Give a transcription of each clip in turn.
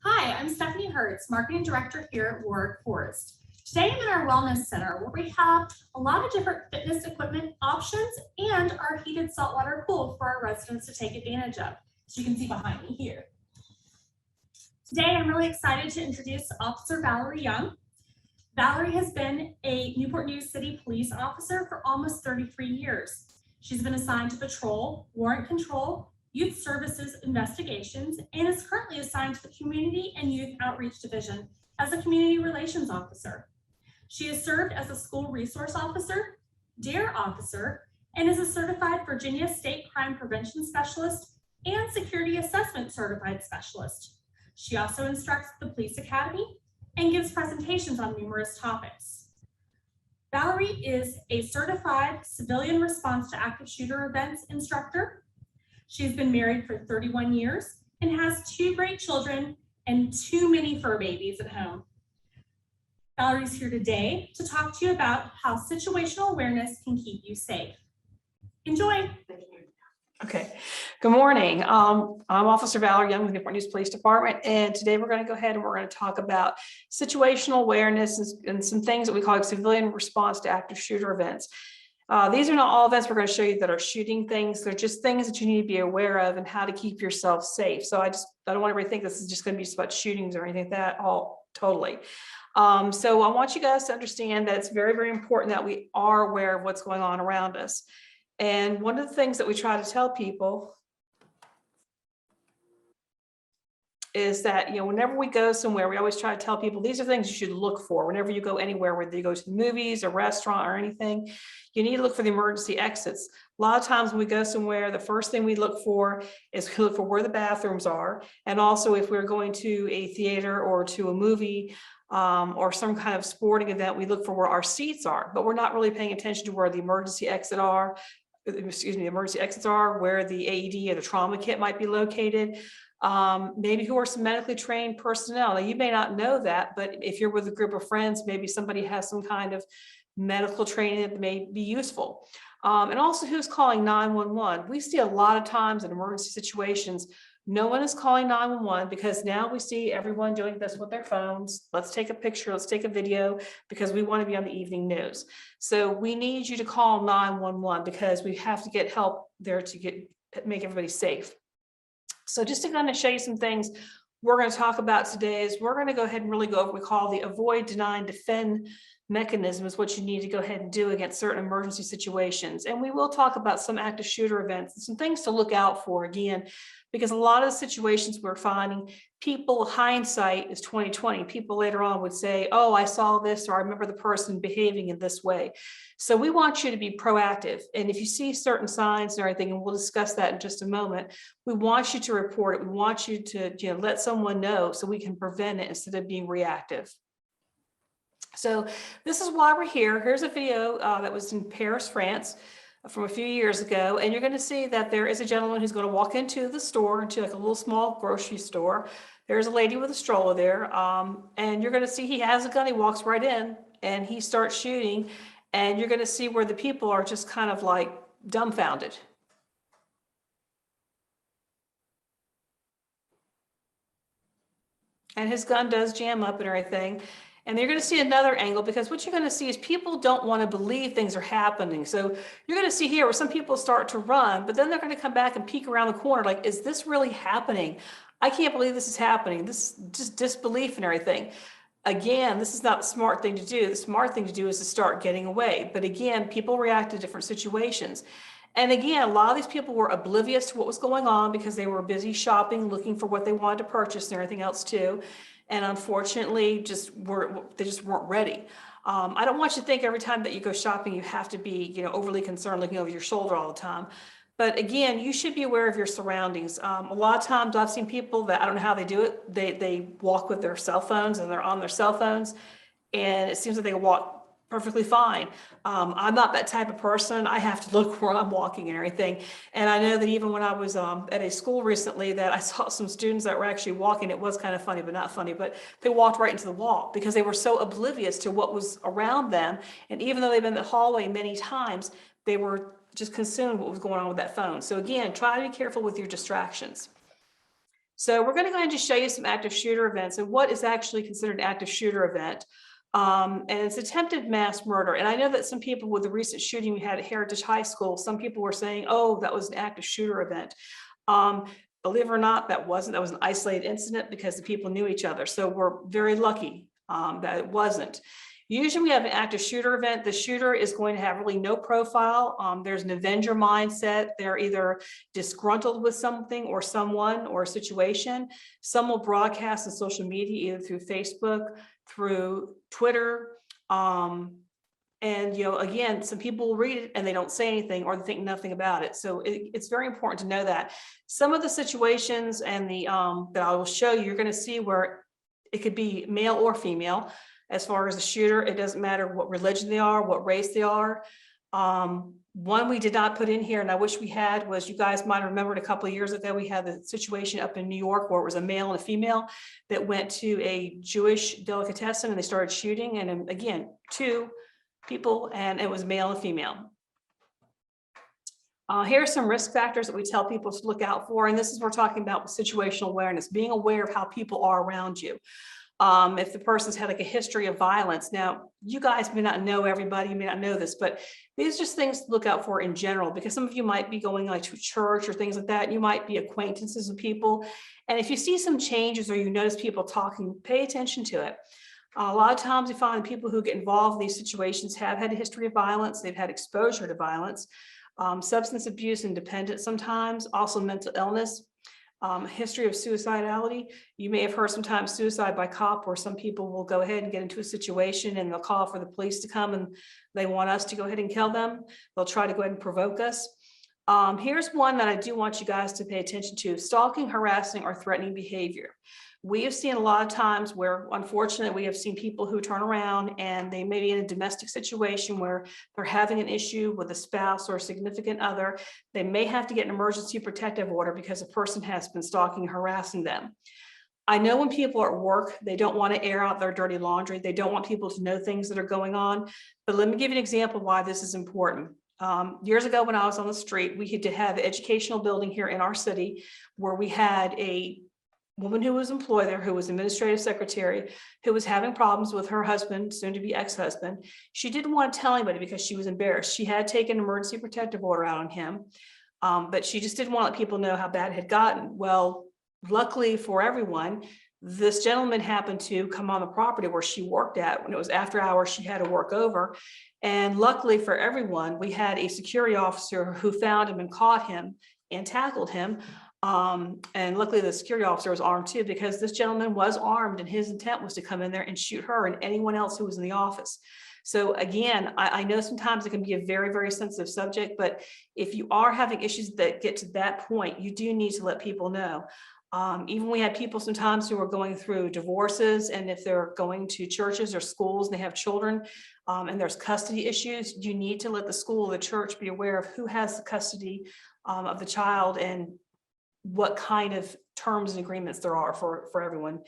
Hi, I'm Stephanie Hertz, Marketing Director here at Ward Forest. Today I'm in our Wellness Center where we have a lot of different fitness equipment options and our heated saltwater pool for our residents to take advantage of, as you can see behind me here. Today I'm really excited to introduce Officer Valerie Young. Valerie has been a Newport News City police officer for almost 33 years. She's been assigned to patrol, warrant control, youth services investigations, and is currently assigned to the Community and Youth Outreach Division as a community relations officer. She has served as a school resource officer, DARE officer, and is a certified Virginia State Crime Prevention Specialist and Security Assessment Certified Specialist. She also instructs at the Police Academy and gives presentations on numerous topics. Valerie is a certified civilian response to active shooter events instructor. She's been married for 31 years and has 2 great children and 2 mini fur babies at home. Valerie's here today to talk to you about how situational awareness can keep you safe. Enjoy. Okay, good morning. I'm Officer Valerie Young with the Newport News Police Department, and today we're going to go ahead and we're going to talk about situational awareness and some things that we call civilian response to active shooter events. These are not all events we're going to show you that are shooting things. They're just things that you need to be aware of and how to keep yourself safe. So I don't want everybody to think this is just going to be about shootings or anything like that. All totally. So I want you guys to understand that it's very, very important that we are aware of what's going on around us. And one of the things that we try to tell people is that, whenever we go somewhere, we always try to tell people these are things you should look for whenever you go anywhere, whether you go to the movies, a restaurant, or anything. You need to look for the emergency exits. A lot of times when we go somewhere, the first thing we look for is we look for where the bathrooms are. And also if we're going to a theater or to a movie or some kind of sporting event, we look for where our seats are, but we're not really paying attention to where the emergency exits are, where the AED or the trauma kit might be located. Maybe who are some medically trained personnel. Now, you may not know that, but if you're with a group of friends, maybe somebody has some kind of medical training that may be useful. And also who's calling 911. We see a lot of times in emergency situations, no one is calling 911 because now we see everyone doing this with their phones. Let's take a picture, let's take a video because we want to be on the evening news. So we need you to call 911 because we have to get help there to make everybody safe. So just to kind of show you some things we're going to talk about today is we're going to go ahead and really go over what we call the avoid, deny, and defend mechanism is what you need to go ahead and do against certain emergency situations. And we will talk about some active shooter events and some things to look out for again, because a lot of the situations we're finding, people, hindsight is 2020. People later on would say, oh, I saw this, or I remember the person behaving in this way. So we want you to be proactive. And if you see certain signs and everything, and we'll discuss that in just a moment, we want you to report it. We want you to let someone know so we can prevent it instead of being reactive. So this is why we're here. Here's a video that was in Paris, France from a few years ago. And you're going to see that there is a gentleman who's going to walk into the store, into like a little small grocery store. There's a lady with a stroller there. And you're going to see he has a gun. He walks right in and he starts shooting. And you're going to see where the people are just kind of like dumbfounded. And his gun does jam up and everything. And you're going to see another angle because what you're going to see is people don't want to believe things are happening. So you're going to see here where some people start to run, but then they're going to come back and peek around the corner like, is this really happening? I can't believe this is happening. This is just disbelief and everything. Again, this is not the smart thing to do. The smart thing to do is to start getting away. But again, people react to different situations. And again, a lot of these people were oblivious to what was going on because they were busy shopping, looking for what they wanted to purchase and everything else too. And unfortunately, they just weren't ready. I don't want you to think every time that you go shopping, you have to be, overly concerned looking over your shoulder all the time. But again, you should be aware of your surroundings. A lot of times I've seen people that I don't know how they do it. They walk with their cell phones and they're on their cell phones. And it seems that they walk perfectly fine. I'm not that type of person. I have to look where I'm walking and everything. And I know that even when I was at a school recently that I saw some students that were actually walking, it was kind of funny, but not funny, but they walked right into the wall because they were so oblivious to what was around them. And even though they've been in the hallway many times, they were just consumed with what was going on with that phone. So again, try to be careful with your distractions. So we're going to go ahead and just show you some active shooter events and what is actually considered an active shooter event. And it's attempted mass murder. And I know that some people with the recent shooting we had at Heritage High School, some people were saying, oh, that was an active shooter event. Believe it or not, that was an isolated incident because the people knew each other. So we're very lucky that it wasn't. Usually we have an active shooter event. The shooter is going to have really no profile. There's an avenger mindset. They're either disgruntled with something or someone or a situation. Some will broadcast on social media, either through Facebook, through Twitter. And, again, some people will read it and they don't say anything or they think nothing about it. So it's very important to know that. Some of the situations and the that I will show you, you're going to see where it could be male or female. As far as the shooter, it doesn't matter what religion they are, what race they are. One we did not put in here, and I wish we had, was, you guys might have remembered a couple of years ago, we had the situation up in New York where it was a male and a female that went to a Jewish delicatessen and they started shooting. And again, 2 people, and it was male and female. Here are some risk factors that we tell people to look out for. And this is, we're talking about situational awareness, being aware of how people are around you. If the person's had like a history of violence. Now, you guys may not know everybody, you may not know this, but these are just things to look out for in general, because some of you might be going like to church or things like that. And you might be acquaintances with people. And if you see some changes or you notice people talking, pay attention to it. A lot of times you find people who get involved in these situations have had a history of violence. They've had exposure to violence, substance abuse and dependence sometimes, also mental illness. History of suicidality. You may have heard sometimes suicide by cop, where some people will go ahead and get into a situation and they'll call for the police to come and they want us to go ahead and kill them. They'll try to go ahead and provoke us. Here's one that I do want you guys to pay attention to: stalking, harassing, or threatening behavior. We have seen a lot of times where, unfortunately, we have seen people who turn around and they may be in a domestic situation where they're having an issue with a spouse or a significant other. They may have to get an emergency protective order because a person has been stalking, harassing them. I know when people are at work, they don't want to air out their dirty laundry. They don't want people to know things that are going on. But let me give you an example why this is important. Years ago, when I was on the street, we had to have an educational building here in our city where we had a woman who was employed there, who was administrative secretary, who was having problems with her husband, soon to be ex-husband. She didn't want to tell anybody because she was embarrassed. She had taken an emergency protective order out on him, but she just didn't want to let people know how bad it had gotten. Well, luckily for everyone, this gentleman happened to come on the property where she worked at. When it was after hours, she had to work over. And luckily for everyone, we had a security officer who found him and caught him and tackled him. And luckily the security officer was armed too, because this gentleman was armed and his intent was to come in there and shoot her and anyone else who was in the office. So again, I know sometimes it can be a very, very sensitive subject, but if you are having issues that get to that point, you do need to let people know. Even we had people sometimes who are going through divorces, and if they're going to churches or schools and they have children, and there's custody issues, you need to let the school or the church be aware of who has the custody of the child and what kind of terms and agreements there are for everyone.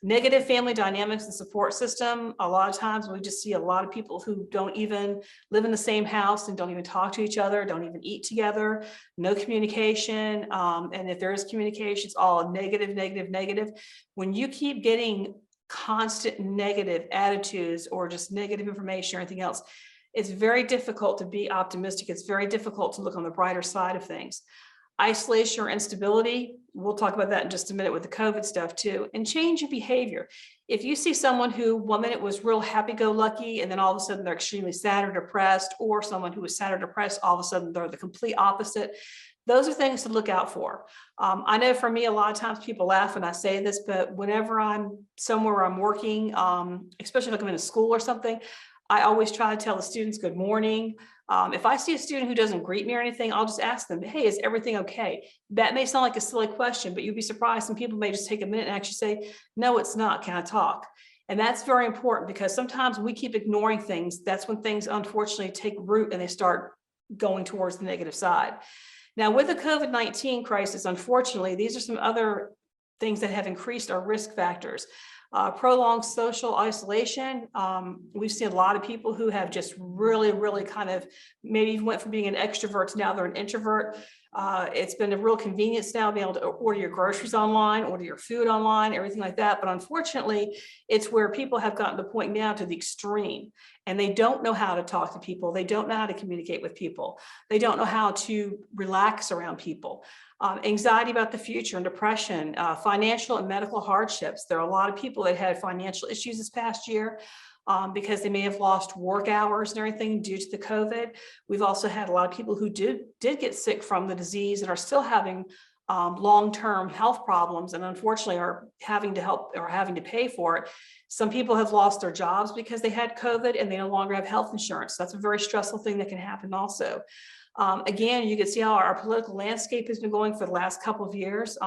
Negative family dynamics and support system. A lot of times we just see a lot of people who don't even live in the same house and don't even talk to each other, don't even eat together, no communication. And if there is communication, it's all negative, negative, negative. When you keep getting constant negative attitudes or just negative information or anything else, it's very difficult to be optimistic. It's very difficult to look on the brighter side of things. Isolation or instability, we'll talk about that in just a minute with the COVID stuff too, and change in behavior. If you see someone who 1 minute was real happy-go-lucky and then all of a sudden they're extremely sad or depressed, or someone who was sad or depressed, all of a sudden they're the complete opposite, those are things to look out for. I know for me, a lot of times people laugh when I say this, but whenever I'm somewhere I'm working, especially if I'm in a school or something, I always try to tell the students good morning. If I see a student who doesn't greet me or anything, I'll just ask them, hey, is everything okay? That may sound like a silly question, but you'd be surprised. Some people may just take a minute and actually say, no, it's not. Can I talk? And that's very important, because sometimes we keep ignoring things. That's when things unfortunately take root and they start going towards the negative side. Now, with the COVID-19 crisis, unfortunately, these are some other things that have increased our risk factors. Prolonged social isolation. We've seen a lot of people who have just really kind of maybe even went from being an extrovert to now they're an introvert. It's been a real convenience now being able to order your groceries online, order your food online, everything like that. But unfortunately, it's where people have gotten to the point now to the extreme, and they don't know how to talk to people. They don't know how to communicate with people. They don't know how to relax around people. Anxiety about the future and depression, financial and medical hardships. There are a lot of people that had financial issues this past year. Because they may have lost work hours and everything due to the COVID. We've also had a lot of people who did get sick from the disease and are still having long-term health problems, and unfortunately are having to help or having to pay for it. Some people have lost their jobs because they had COVID and they no longer have health insurance. That's a very stressful thing that can happen also. Again, you can see how our political landscape has been going for the last couple of years.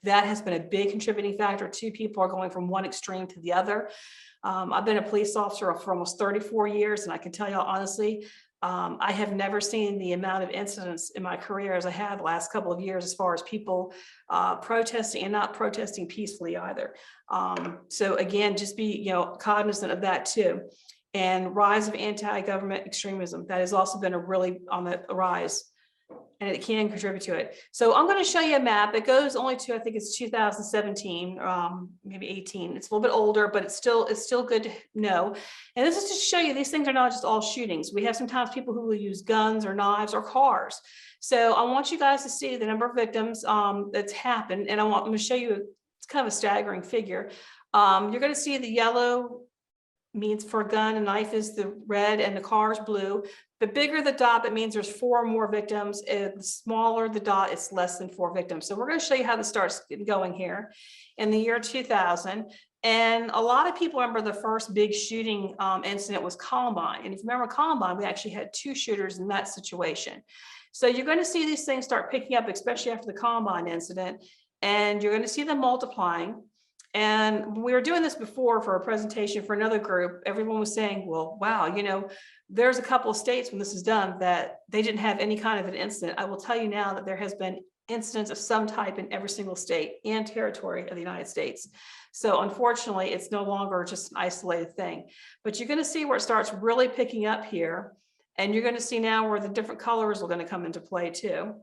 That has been a big contributing factor too. People are going from one extreme to the other. I've been a police officer for almost 34 years, and I can tell you honestly, I have never seen the amount of incidents in my career as I have the last couple of years as far as people protesting and not protesting peacefully either. So again, just be cognizant of that too. And rise of anti-government extremism, that has also been a really on the rise, and it can contribute to it. So I'm going to show you a map. It goes only to, I think it's 2017, maybe 18. It's a little bit older, but it's still good to know. And this is just to show you these things are not just all shootings. We have sometimes people who will use guns or knives or cars. So I want you guys to see the number of victims that's happened, and I'm going to show you. It's kind of a staggering figure. You're going to see the yellow means for a gun, a knife is the red, and the car is blue. The bigger the dot, that means there's 4 more victims. The smaller the dot, it's less than 4 victims. So we're going to show you how this starts going here in the year 2000. And a lot of people remember the first big shooting incident was Columbine. And if you remember Columbine, we actually had 2 shooters in that situation. So you're going to see these things start picking up, especially after the Columbine incident, and you're going to see them multiplying. And we were doing this before for a presentation for another group. Everyone was saying, well, wow, there's a couple of states when this is done that they didn't have any kind of an incident. I will tell you now that there has been incidents of some type in every single state and territory of the United States. So unfortunately, it's no longer just an isolated thing. But you're going to see where it starts really picking up here. And you're going to see now where the different colors are going to come into play too.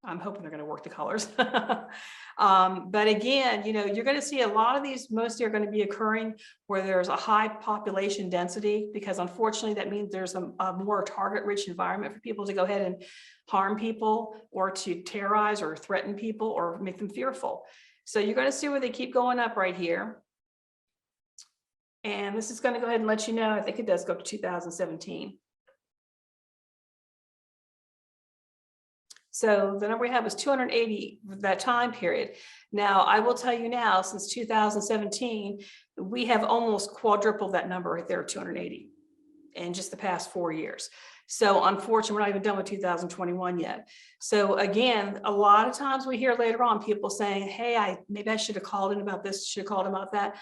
I'm hoping they're going to work the colors. But again, you're going to see a lot of these mostly are going to be occurring where there's a high population density, because unfortunately that means there's a more target rich environment for people to go ahead and harm people or to terrorize or threaten people or make them fearful. So you're going to see where they keep going up right here. And this is going to go ahead and let you know, I think it does go up to 2017. So the number we have is 280 for that time period. Now, I will tell you now, since 2017, we have almost quadrupled that number right there, 280, in just the past 4 years. So unfortunately, we're not even done with 2021 yet. So again, a lot of times we hear later on people saying, hey, maybe I should have called in about this, should have called about that.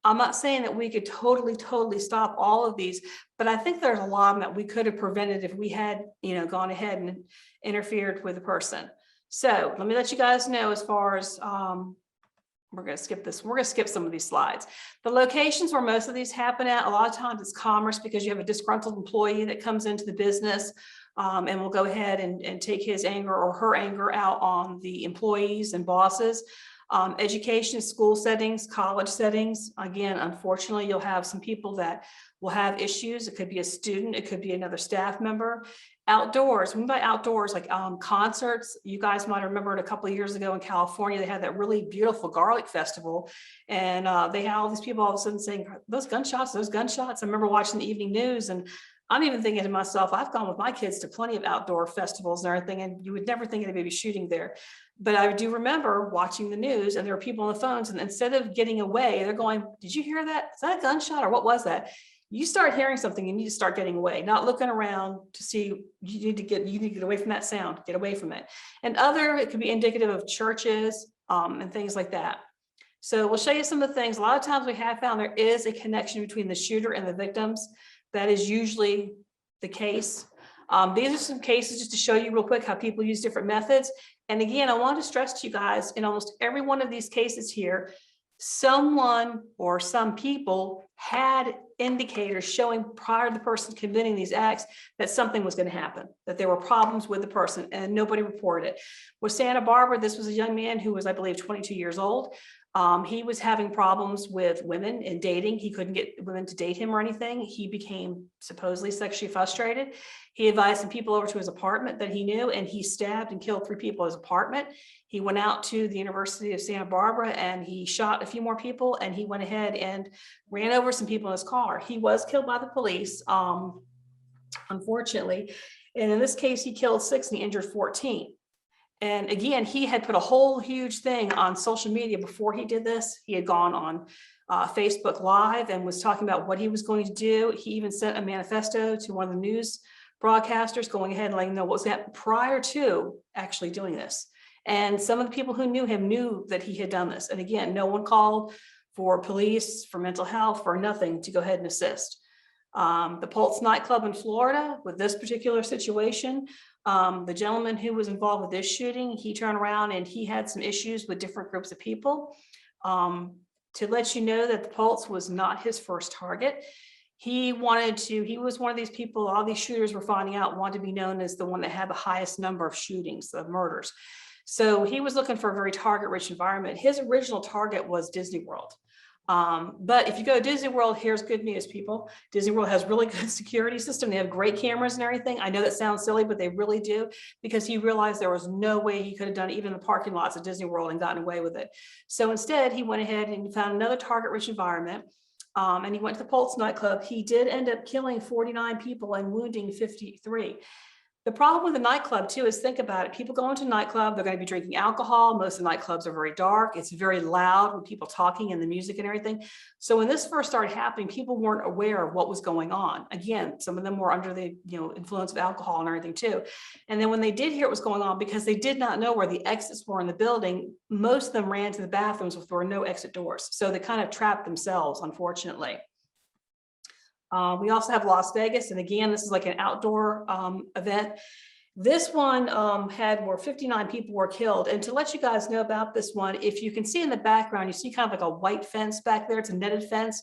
I'm not saying that we could totally stop all of these, but I think there's a lot of them that we could have prevented if we had, gone ahead and interfered with the person. So let me let you guys know as far as, we're going to skip this. We're going to skip some of these slides. The locations where most of these happen at, a lot of times it's commerce, because you have a disgruntled employee that comes into the business and will go ahead and take his anger or her anger out on the employees and bosses. Education, school settings, college settings. Again, unfortunately, you'll have some people that will have issues. It could be a student, it could be another staff member. Outdoors, when by outdoors, like concerts, you guys might remember it a couple of years ago in California, they had that really beautiful garlic festival, and they had all these people all of a sudden saying, those gunshots. I remember watching the evening news, and I'm even thinking to myself, I've gone with my kids to plenty of outdoor festivals and everything, and you would never think of maybe shooting there. But I do remember watching the news, and there were people on the phones, and instead of getting away, they're going, did you hear that? Is that a gunshot, or what was that? You start hearing something, you need to start getting away, not looking around to see, you need to get away from that sound, get away from it. And it could be indicative of churches and things like that. So we'll show you some of the things. A lot of times we have found there is a connection between the shooter and the victims. That is usually the case. These are some cases just to show you real quick how people use different methods. And again, I want to stress to you guys, in almost every one of these cases here, someone or some people had indicators showing prior to the person committing these acts that something was going to happen, that there were problems with the person, and nobody reported it. With Santa Barbara, this was a young man who was, I believe, 22 years old. He was having problems with women in dating. He couldn't get women to date him or anything. He became supposedly sexually frustrated. He invited some people over to his apartment that he knew, and he stabbed and killed 3 people in his apartment. He went out to the University of Santa Barbara and he shot a few more people, and he went ahead and ran over some people in his car. He was killed by the police, unfortunately. And in this case, he killed 6 and he injured 14. And again, he had put a whole huge thing on social media before he did this. He had gone on Facebook Live and was talking about what he was going to do. He even sent a manifesto to one of the news broadcasters going ahead and letting him know what was happening prior to actually doing this. And some of the people who knew him knew that he had done this. And again, no one called for police, for mental health, for nothing to go ahead and assist. The Pulse nightclub in Florida, with this particular situation, the gentleman who was involved with this shooting, he turned around and he had some issues with different groups of people. To let you know that the Pulse was not his first target. He was one of these people, all these shooters were finding out, wanted to be known as the one that had the highest number of shootings, of murders. So he was looking for a very target-rich environment. His original target was Disney World. But if you go to Disney World, here's good news, people. Disney World has really good security system. They have great cameras and everything. I know that sounds silly, but they really do, because he realized there was no way he could have done it even in the parking lots of Disney World and gotten away with it. So instead, he went ahead and found another target-rich environment. And he went to the Pulse nightclub. He did end up killing 49 people and wounding 53. The problem with the nightclub too is, think about it. People go into a nightclub, they're going to be drinking alcohol. Most of the nightclubs are very dark. It's very loud with people talking and the music and everything. So when this first started happening, people weren't aware of what was going on. Again, some of them were under the influence of alcohol and everything too. And then when they did hear what was going on, because they did not know where the exits were in the building, most of them ran to the bathrooms with there were no exit doors. So they kind of trapped themselves, unfortunately. We also have Las Vegas, and again, this is like an outdoor event. This one had where 59 people were killed. And to let you guys know about this one, if you can see in the background, you see kind of like a white fence back there. It's a netted fence.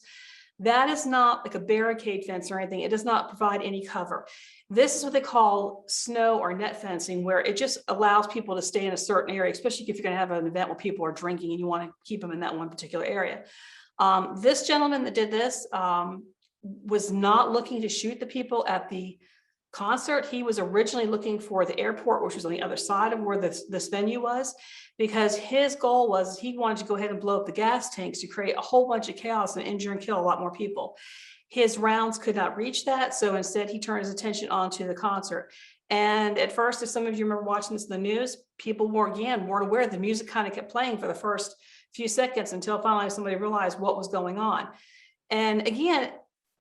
That is not like a barricade fence or anything. It does not provide any cover. This is what they call snow or net fencing, where it just allows people to stay in a certain area, especially if you're going to have an event where people are drinking and you want to keep them in that one particular area. This gentleman that did this, was not looking to shoot the people at the concert. He was originally looking for the airport, which was on the other side of where this venue was, because his goal was he wanted to go ahead and blow up the gas tanks to create a whole bunch of chaos and injure and kill a lot more people. His rounds could not reach that, so instead he turned his attention onto the concert. And at first, if some of you remember watching this in the news, people weren't aware. The music kind of kept playing for the first few seconds until finally somebody realized what was going on. And again,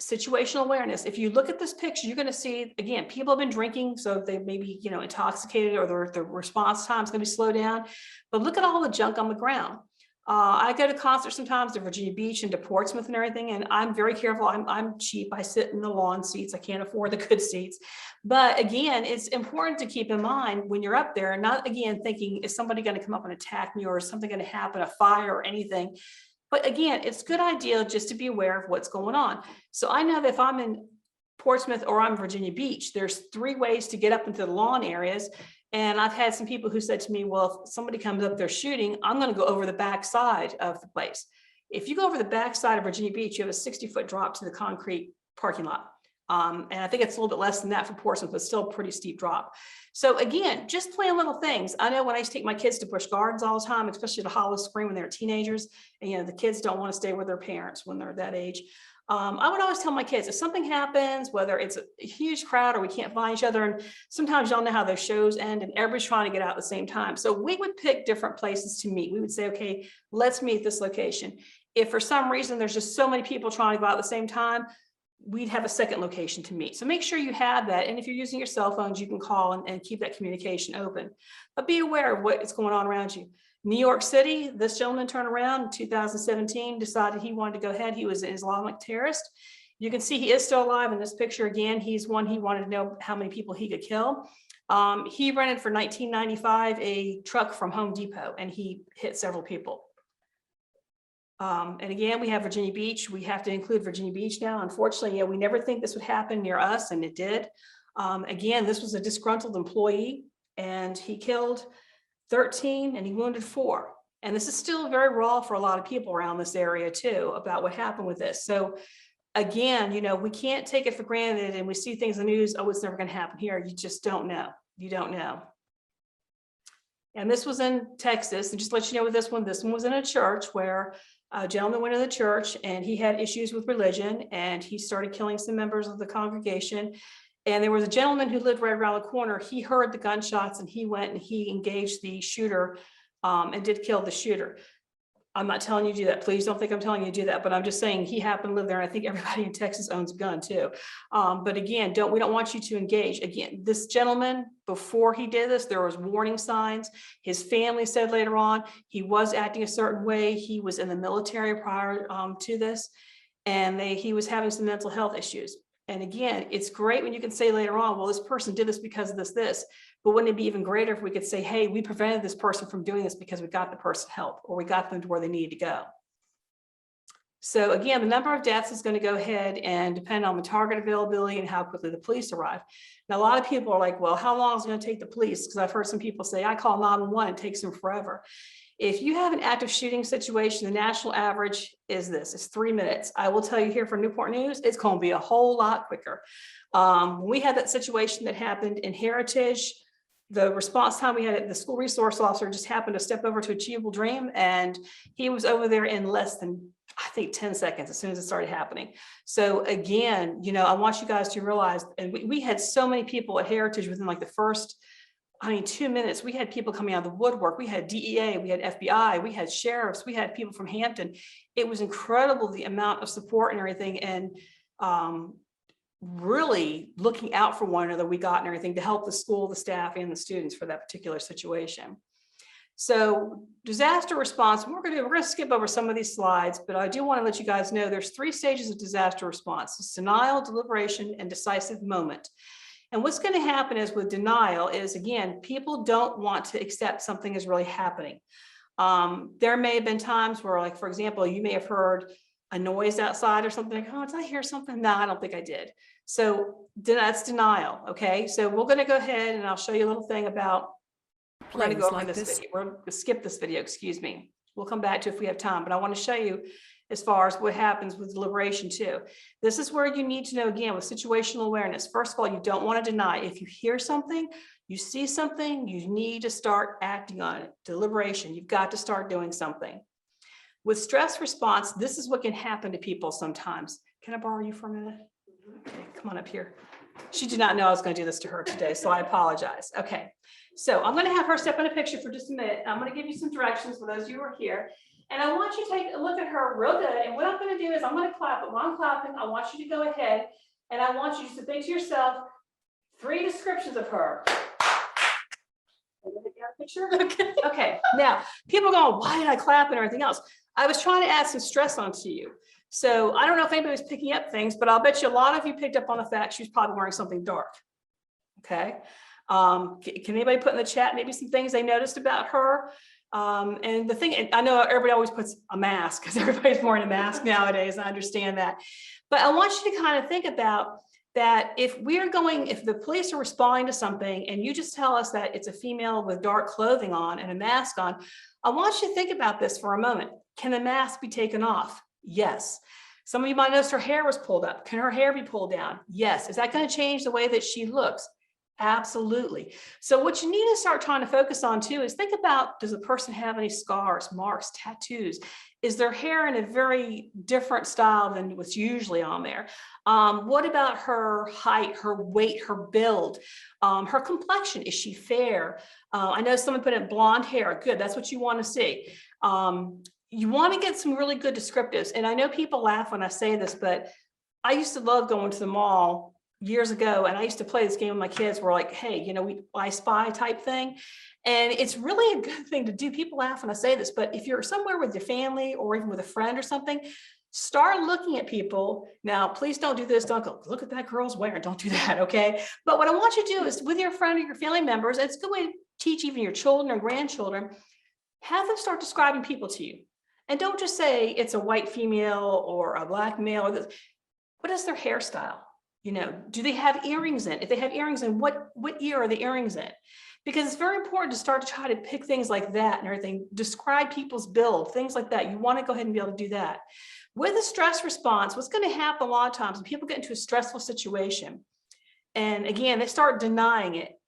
situational awareness. If you look at this picture, you're going to see, again, people have been drinking, so they may be, intoxicated, or their response time is going to be slowed down. But look at all the junk on the ground. I go to concerts sometimes to Virginia Beach and to Portsmouth and everything, and I'm very careful. I'm cheap. I sit in the lawn seats. I can't afford the good seats. But again, it's important to keep in mind when you're up there, not again thinking, is somebody going to come up and attack me, or is something going to happen, a fire or anything. But again, it's a good idea just to be aware of what's going on. So I know that if I'm in Portsmouth or I'm Virginia Beach, there's 3 ways to get up into the lawn areas. And I've had some people who said to me, well, if somebody comes up there shooting, I'm going to go over the back side of the place. If you go over the back side of Virginia Beach, you have a 60-foot drop to the concrete parking lot. And I think it's a little bit less than that for Portsmouth, but still a pretty steep drop. So again, just plan little things. I know when I used to take my kids to Busch Gardens all the time, especially to Hollow Spring when they were teenagers, and the kids don't want to stay with their parents when they're that age. I would always tell my kids, if something happens, whether it's a huge crowd or we can't find each other, and sometimes y'all know how those shows end and everybody's trying to get out at the same time. So we would pick different places to meet. We would say, okay, let's meet at this location. If for some reason there's just so many people trying to go out at the same time, we'd have a second location to meet. So make sure you have that. And if you're using your cell phones, you can call and keep that communication open. But be aware of what is going on around you. New York City, this gentleman turned around in 2017, decided he wanted to go ahead. He was an Islamic terrorist. You can see he is still alive in this picture. Again, he's one, he wanted to know how many people he could kill. He rented for $19.95 a truck from Home Depot, and he hit several people. And again, we have Virginia Beach. We have to include Virginia Beach now. Unfortunately, we never think this would happen near us, and it did. Again, this was a disgruntled employee, and he killed 13 and he wounded 4. And this is still very raw for a lot of people around this area too, about what happened with this. So again, we can't take it for granted, and we see things in the news, oh, it's never going to happen here. You just don't know. You don't know. And this was in Texas. And just to let you know with this one was in a church where a gentleman went to the church and he had issues with religion, and he started killing some members of the congregation. And there was a gentleman who lived right around the corner. He heard the gunshots and he went and he engaged the shooter and did kill the shooter. I'm not telling you to do that. Please don't think I'm telling you to do that, but I'm just saying he happened to live there. And I think everybody in Texas owns a gun too. But again, we don't want you to engage. Again, this gentleman, before he did this, there was warning signs. His family said later on, he was acting a certain way. He was in the military prior to this, and he was having some mental health issues. And again, it's great when you can say later on, well, this person did this because of this, but wouldn't it be even greater if we could say, hey, we prevented this person from doing this because we got the person help, or we got them to where they needed to go. So again, the number of deaths is going to go ahead and depend on the target availability and how quickly the police arrive. Now, a lot of people are like, well, how long is it going to take the police? Because I've heard some people say, I call 911, it takes them forever. If you have an active shooting situation, the national average is this, it's 3 minutes. I will tell you here for Newport News, it's going to be a whole lot quicker. We had that situation that happened in Heritage. The response time we had, the school resource officer just happened to step over to Achievable Dream, and he was over there in less than, I think, 10 seconds as soon as it started happening. So again, I want you guys to realize, and we had so many people at Heritage within like the first, 2 minutes. We had people coming out of the woodwork. We had DEA, we had FBI, we had sheriffs, we had people from Hampton. It was incredible, the amount of support and everything, and really looking out for one another we got and everything to help the school, the staff, and the students for that particular situation. So disaster response, we're going to skip over some of these slides, but I do want to let you guys know there's 3 stages of disaster response: it's denial, deliberation, and decisive moment. And what's going to happen is with denial is, again, people don't want to accept something is really happening. There may have been times where, like, for example, you may have heard a noise outside or something, like, oh, did I hear something? No, I don't think I did. So that's denial. Okay, so we're going to go ahead and I'll show you a little thing about, we're going to go over this video. We're going to skip this video, excuse me. We'll come back to it if we have time, but I want to show you as far as what happens with deliberation too. This is where you need to know, again, with situational awareness. First of all, you don't want to deny. If you hear something, you see something, you need to start acting on it. Deliberation, you've got to start doing something. With stress response, this is what can happen to people sometimes. Can I borrow you for a minute? Okay, come on up here. She did not know I was going to do this to her today, so I apologize. Okay, so I'm going to have her step in a picture for just a minute. I'm going to give you some directions for those of you who are here. And I want you to take a look at her real good. And what I'm going to do is I'm going to clap, but while I'm clapping, I want you to go ahead and I want you to think to yourself 3 descriptions of her. Picture? Okay. Okay. Now, people are going, why did I clap and everything else? I was trying to add some stress onto you. So I don't know if anybody's picking up things, but I'll bet you a lot of you picked up on the fact she was probably wearing something dark. Okay. Can anybody put in the chat maybe some things they noticed about her? And the thing, I know everybody always puts a mask because everybody's wearing a mask nowadays. I understand that. But I want you to kind of think about that if the police are responding to something and you just tell us that it's a female with dark clothing on and a mask on, I want you to think about this for a moment. Can the mask be taken off? Yes. Some of you might notice her hair was pulled up. Can her hair be pulled down? Yes. Is that going to change the way that she looks? Absolutely. So what you need to start trying to focus on too is think about, does the person have any scars, marks, tattoos? Is their hair in a very different style than what's usually on there? What about her height, her weight, her build, her complexion? Is she fair? I know someone put in blonde hair. Good. That's what you want to see. You want to get some really good descriptives. And I know people laugh when I say this, but I used to love going to the mall years ago, and I used to play this game with my kids. We're like, hey, I spy type thing. And it's really a good thing to do. People laugh when I say this, but if you're somewhere with your family or even with a friend or something, start looking at people. Now, please don't do this. Don't go, look at that girl's wearing. Don't do that, okay? But what I want you to do is with your friend or your family members, it's a good way to teach even your children or grandchildren, have them start describing people to you. And don't just say it's a white female or a black male. Or this. What is their hairstyle? You know, do they have earrings in? If they have earrings in, what ear are the earrings in? Because it's very important to start to try to pick things like that and everything. Describe people's build, things like that. You want to go ahead and be able to do that. With a stress response, what's going to happen a lot of times when people get into a stressful situation, and again, they start denying it,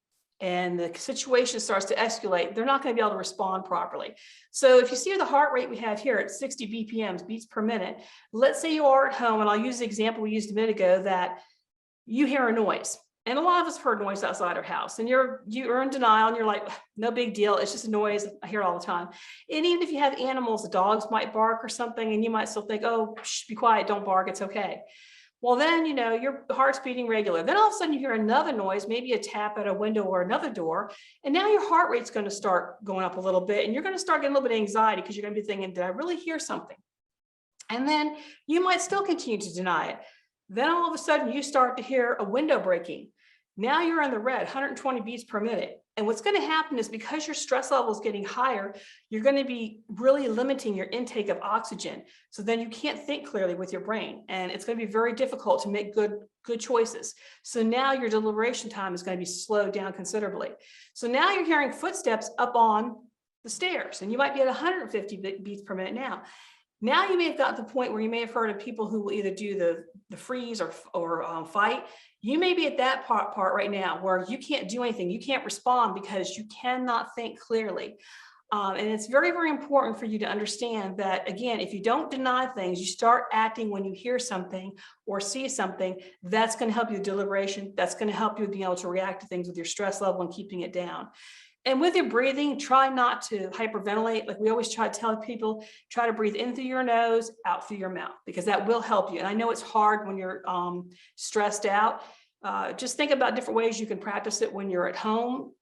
and the situation starts to escalate, they're not going to be able to respond properly. So if you see the heart rate we have here at 60 BPMs, beats per minute, let's say you are at home, and I'll use the example we used a minute ago, that you hear a noise. And a lot of us have heard noise outside our house, and you're in denial, and you're like, no big deal, it's just a noise, I hear it all the time. And even if you have animals, the dogs might bark or something, and you might still think, oh, shh, be quiet, don't bark, it's okay. Well, then, you know, your heart's beating regular. Then all of a sudden you hear another noise, maybe a tap at a window or another door. And now your heart rate's going to start going up a little bit, and you're going to start getting a little bit of anxiety because you're going to be thinking, did I really hear something? And then you might still continue to deny it. Then all of a sudden you start to hear a window breaking. Now you're in the red, 120 beats per minute. And what's going to happen is, because your stress level is getting higher, you're going to be really limiting your intake of oxygen. So then you can't think clearly with your brain, and it's going to be very difficult to make good choices. So now your deliberation time is going to be slowed down considerably. So now you're hearing footsteps up on the stairs, and you might be at 150 beats per minute now. Now you may have gotten to the point where you may have heard of people who will either do the freeze or fight. You may be at that part right now where you can't do anything. You can't respond because you cannot think clearly. And it's very, very important for you to understand that, again, if you don't deny things, you start acting when you hear something or see something, that's going to help you with deliberation. That's going to help you with being able to react to things with your stress level and keeping it down. And with your breathing, try not to hyperventilate. Like we always try to tell people, try to breathe in through your nose, out through your mouth, because that will help you. And I know it's hard when you're stressed out. Just think about different ways you can practice it when you're at home.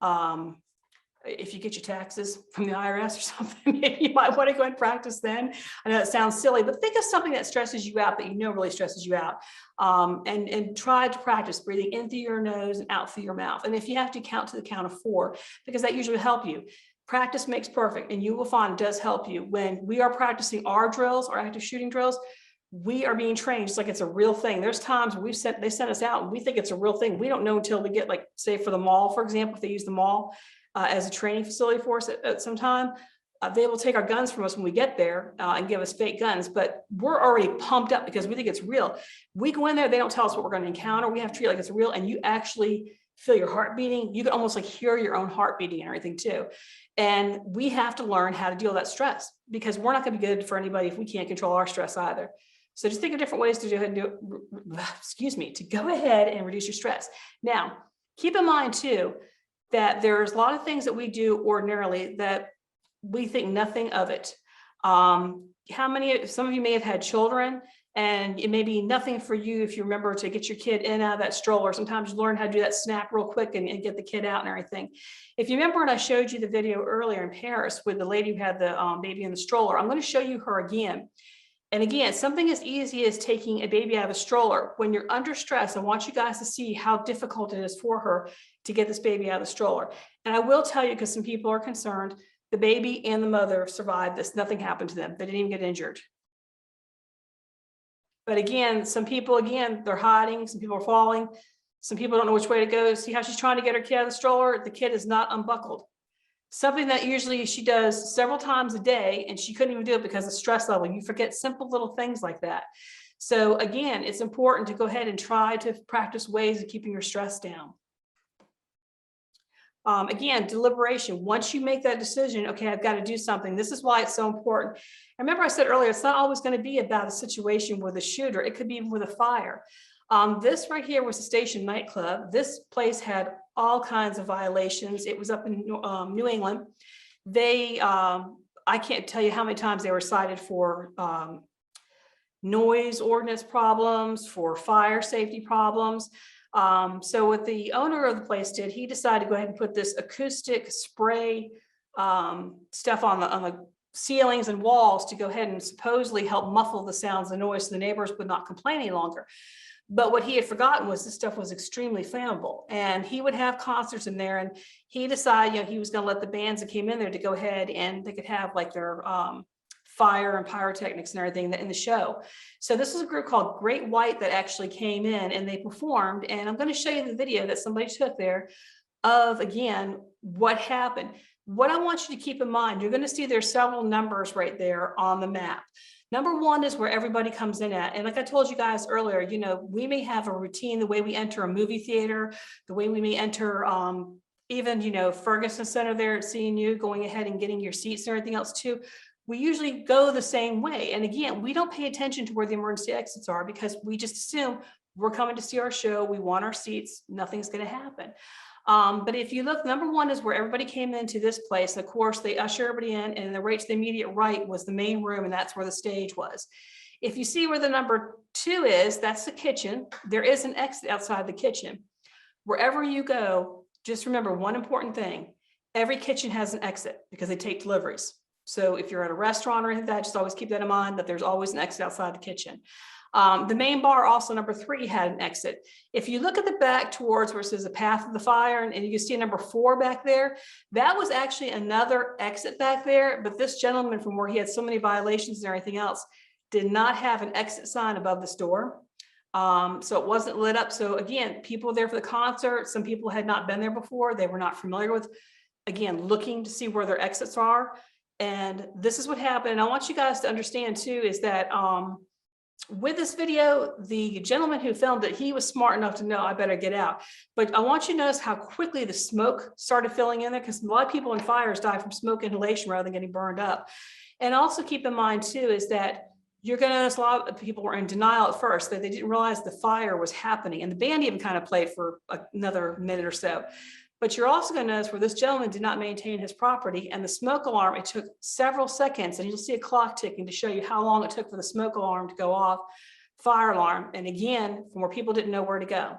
If you get your taxes from the IRS or something, maybe you might want to go and practice then. I know it sounds silly, but think of something that stresses you out, that you know really stresses you out, and try to practice breathing in through your nose and out through your mouth. And if you have to count to the count of 4, because that usually will help you. Practice makes perfect, and you will find it does help you. When we are practicing our drills, our active shooting drills, we are being trained just like it's a real thing. There's times they sent us out and we think it's a real thing. We don't know until we get, like, say for the mall, for example, if they use the mall as a training facility for us at some time, they will take our guns from us when we get there and give us fake guns, but we're already pumped up because we think it's real. We go in there, they don't tell us what we're going to encounter. We have to treat it like it's real, and you actually feel your heart beating. You can almost like hear your own heart beating and everything too. And we have to learn how to deal with that stress, because we're not going to be good for anybody if we can't control our stress either. So just think of different ways to go ahead and to go ahead and reduce your stress. Now, keep in mind too, that there's a lot of things that we do ordinarily that we think nothing of it. Some of you may have had children, and it may be nothing for you if you remember to get your kid in and out of that stroller. Sometimes you learn how to do that snap real quick and get the kid out and everything. If you remember when I showed you the video earlier in Paris with the lady who had the baby in the stroller, I'm going to show you her again. And again, something as easy as taking a baby out of a stroller. When you're under stress, I want you guys to see how difficult it is for her to get this baby out of the stroller. And I will tell you, because some people are concerned, the baby and the mother survived this. Nothing happened to them. They didn't even get injured. But again, some people, they're hiding. Some people are falling. Some people don't know which way to go. See how she's trying to get her kid out of the stroller? The kid is not unbuckled. Something that usually she does several times a day, and she couldn't even do it because of stress level. You forget simple little things like that. So again, it's important to go ahead and try to practice ways of keeping your stress down. Again, deliberation. Once you make that decision, okay, I've got to do something. This is why it's so important. Remember I said earlier, it's not always going to be about a situation with a shooter. It could be even with a fire. This right here was the Station nightclub. This place had all kinds of violations. It was up in New England. I can't tell you how many times they were cited for noise ordinance problems, for fire safety problems. So what the owner of the place did, he decided to go ahead and put this acoustic spray stuff on the ceilings and walls to go ahead and supposedly help muffle the sounds and noise so the neighbors would not complain any longer. But what he had forgotten was this stuff was extremely flammable, and he would have concerts in there, and he decided, he was going to let the bands that came in there to go ahead and they could have like their fire and pyrotechnics and everything in the show. So this is a group called Great White that actually came in and they performed. And I'm going to show you the video that somebody took there of, again, what happened. What I want you to keep in mind, you're going to see there's several numbers right there on the map. Number 1 is where everybody comes in at. And like I told you guys earlier, you know, we may have a routine, the way we enter a movie theater, the way we may enter even, you know, Ferguson Center there at CNU, going ahead and getting your seats and everything else too. We usually go the same way. And again, we don't pay attention to where the emergency exits are because we just assume we're coming to see our show. We want our seats. Nothing's going to happen. But if you look, number 1 is where everybody came into this place. Of course, they usher everybody in, and the right to the immediate right was the main room, and that's where the stage was. If you see where the number 2 is, that's the kitchen. There is an exit outside the kitchen. Wherever you go, just remember one important thing. Every kitchen has an exit because they take deliveries. So if you're at a restaurant or anything like that, just always keep that in mind, that there's always an exit outside the kitchen. The main bar, also number 3, had an exit. If you look at the back towards where it says the path of the fire, and you can see number 4 back there, that was actually another exit back there. But this gentleman, from where he had so many violations and everything else, did not have an exit sign above this door. So it wasn't lit up. So again, people there for the concert, some people had not been there before. They were not familiar with, again, looking to see where their exits are. And this is what happened. And I want you guys to understand too, is that with this video, the gentleman who filmed it, he was smart enough to know I better get out. But I want you to notice how quickly the smoke started filling in there, because a lot of people in fires die from smoke inhalation rather than getting burned up. And also keep in mind too, is that you're going to notice a lot of people were in denial at first, that they didn't realize the fire was happening. And the band even kind of played for another minute or so. But you're also going to notice where this gentleman did not maintain his property, and the smoke alarm, it took several seconds, and you'll see a clock ticking to show you how long it took for the smoke alarm to go off, fire alarm. And again, from where people didn't know where to go.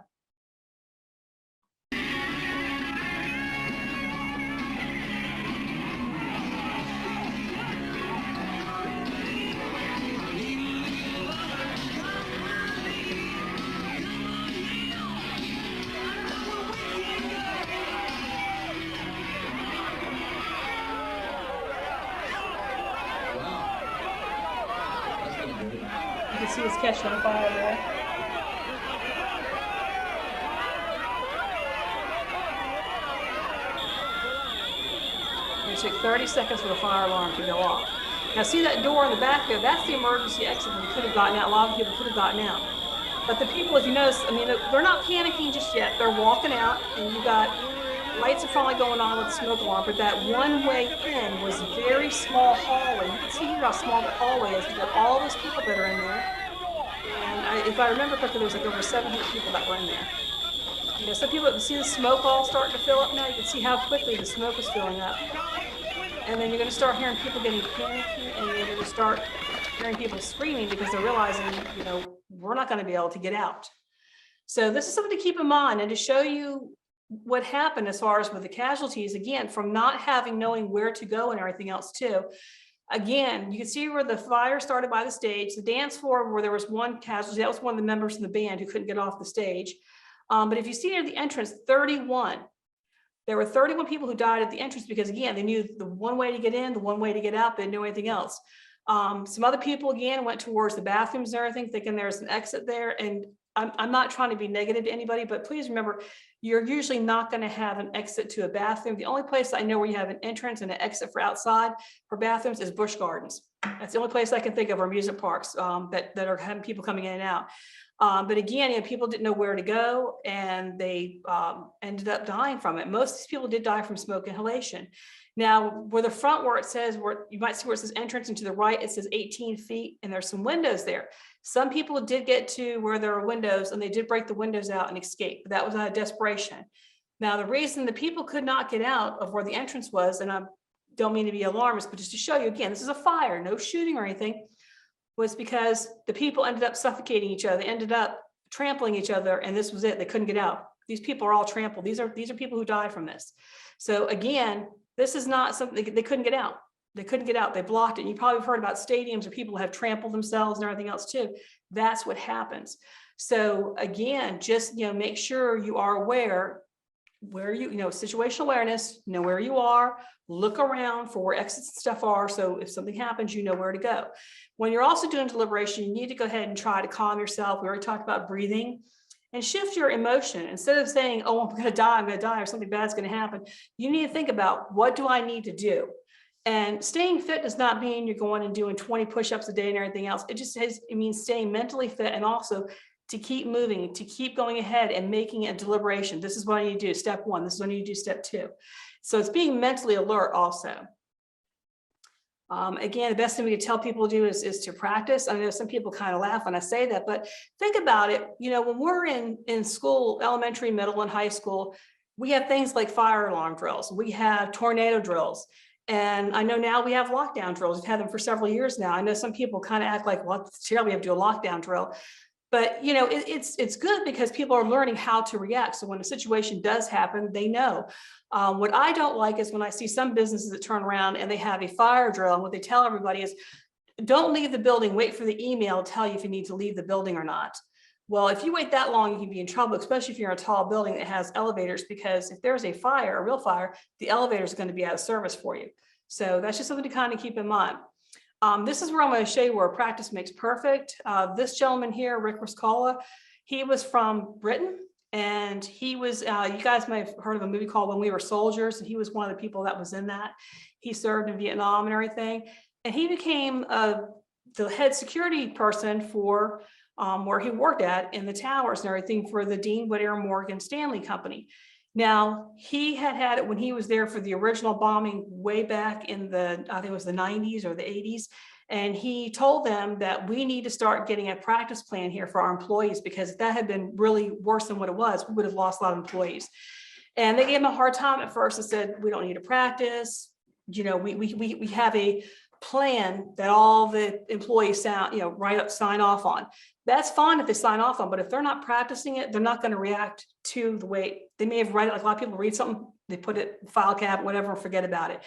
You can see it's catching on fire there. It took 30 seconds for the fire alarm to go off. Now see that door in the back there, that's the emergency exit where you could have gotten out. A lot of people could have gotten out. But the people, if you notice, I mean, they're not panicking just yet. They're walking out, and you got lights are finally going on with the smoke alarm, but that one way in was a very small hallway. You can see here how small that hallway is. You've got all those people that are in there. And if I remember correctly, there was like over 700 people that were in there. You know, some people see the smoke all starting to fill up now. You can see how quickly the smoke is filling up. And then you're going to start hearing people getting panicky, and you're going to start hearing people screaming because they're realizing, you know, we're not going to be able to get out. So this is something to keep in mind, and to show you what happened as far as with the casualties, again, from not knowing where to go and everything else too. Again, you can see where the fire started by the stage, the dance floor where there was one casualty. That was one of the members of the band who couldn't get off the stage. But if you see near the entrance, 31. There were 31 people who died at the entrance because, again, they knew the one way to get in, the one way to get out. They didn't know anything else. Some other people, again, went towards the bathrooms and everything, thinking there's an exit there. And I'm not trying to be negative to anybody, but please remember, you're usually not going to have an exit to a bathroom. The only place I know where you have an entrance and an exit for outside for bathrooms is Busch Gardens. That's the only place I can think of, or amusement parks that are having people coming in and out. But again, you know, people didn't know where to go, and they ended up dying from it. Most of these people did die from smoke inhalation. Now, where the front, where it says, where you might see where it says entrance, and to the right, it says 18 feet, and there's some windows there. Some people did get to where there are windows, and they did break the windows out and escape. But that was out of desperation. Now, the reason the people could not get out of where the entrance was, and I don't mean to be alarmist, but just to show you, again, this is a fire, no shooting or anything, was because the people ended up suffocating each other. They ended up trampling each other, and this was it. They couldn't get out. These people are all trampled. These are people who die from this. So again, this is not something they couldn't get out. They couldn't get out. They blocked it. And you probably have heard about stadiums where people have trampled themselves and everything else too. That's what happens. So again, just, you know, make sure you are aware where situational awareness, know where you are, look around for where exits and stuff are. So if something happens, you know where to go. When you're also doing deliberation, you need to go ahead and try to calm yourself. We already talked about breathing, and shift your emotion. Instead of saying, oh, I'm going to die, or something bad's going to happen, you need to think about, what do I need to do? And staying fit does not mean you're going and doing 20 push-ups a day and everything else. It means staying mentally fit, and also to keep moving, to keep going ahead and making a deliberation. This is what I need to do, step 1. This is what I need to do, step 2. So it's being mentally alert also. Again, the best thing we could tell people to do is to practice. I know some people kind of laugh when I say that, but think about it. When we're in school, elementary, middle, and high school, we have things like fire alarm drills. We have tornado drills. And I know now we have lockdown drills. We've had them for several years now. I know some people kind of act like, well, it's terrible, we have to do a lockdown drill. But it's good because people are learning how to react. So when a situation does happen, they know. What I don't like is when I see some businesses that turn around and they have a fire drill, and what they tell everybody is, don't leave the building, wait for the email to tell you if you need to leave the building or not. Well, if you wait that long, you can be in trouble, especially if you're in a tall building that has elevators, because if there's a fire, a real fire, the elevator is going to be out of service for you. So that's just something to kind of keep in mind. This is where I'm going to show you where practice makes perfect. This gentleman here, Rick Riscola, he was from Britain, and he was, you guys may have heard of a movie called When We Were Soldiers, and he was one of the people that was in that. He served in Vietnam and everything, and he became the head security person for where he worked at in the towers and everything for the Dean Whittier Morgan Stanley Company. Now, he had it when he was there for the original bombing way back in the, I think it was the 90s or the 80s. And he told them that we need to start getting a practice plan here for our employees, because if that had been really worse than what it was, we would have lost a lot of employees. And they gave him a hard time at first and said, we don't need to practice. We have a plan that all the employees sign off on. That's fine if they sign off on, but if they're not practicing it, they're not going to react to the way they may have read it. Like a lot of people read something, they put it in file cabinet, whatever, and forget about it.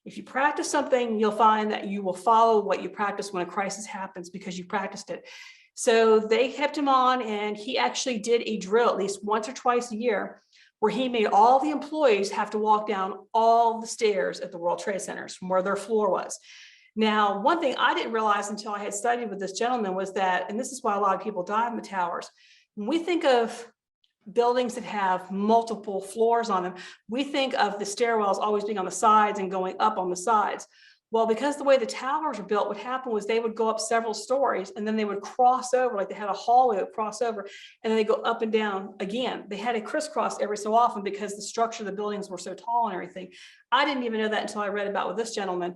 If you practice something, you'll find that you will follow what you practice when a crisis happens, because you practiced it. So they kept him on, and he actually did a drill at least once or twice a year, where he made all the employees have to walk down all the stairs at the World Trade Centers from where their floor was. Now, one thing I didn't realize until I had studied with this gentleman was that, and this is why a lot of people die in the towers, when we think of buildings that have multiple floors on them, we think of the stairwells always being on the sides and going up on the sides. Well, because the way the towers were built, what happened was they would go up several stories, and then they would cross over, like they had a hallway that would cross over, and then they go up and down again. They had to crisscross every so often because the structure of the buildings were so tall and everything. I didn't even know that until I read about with this gentleman.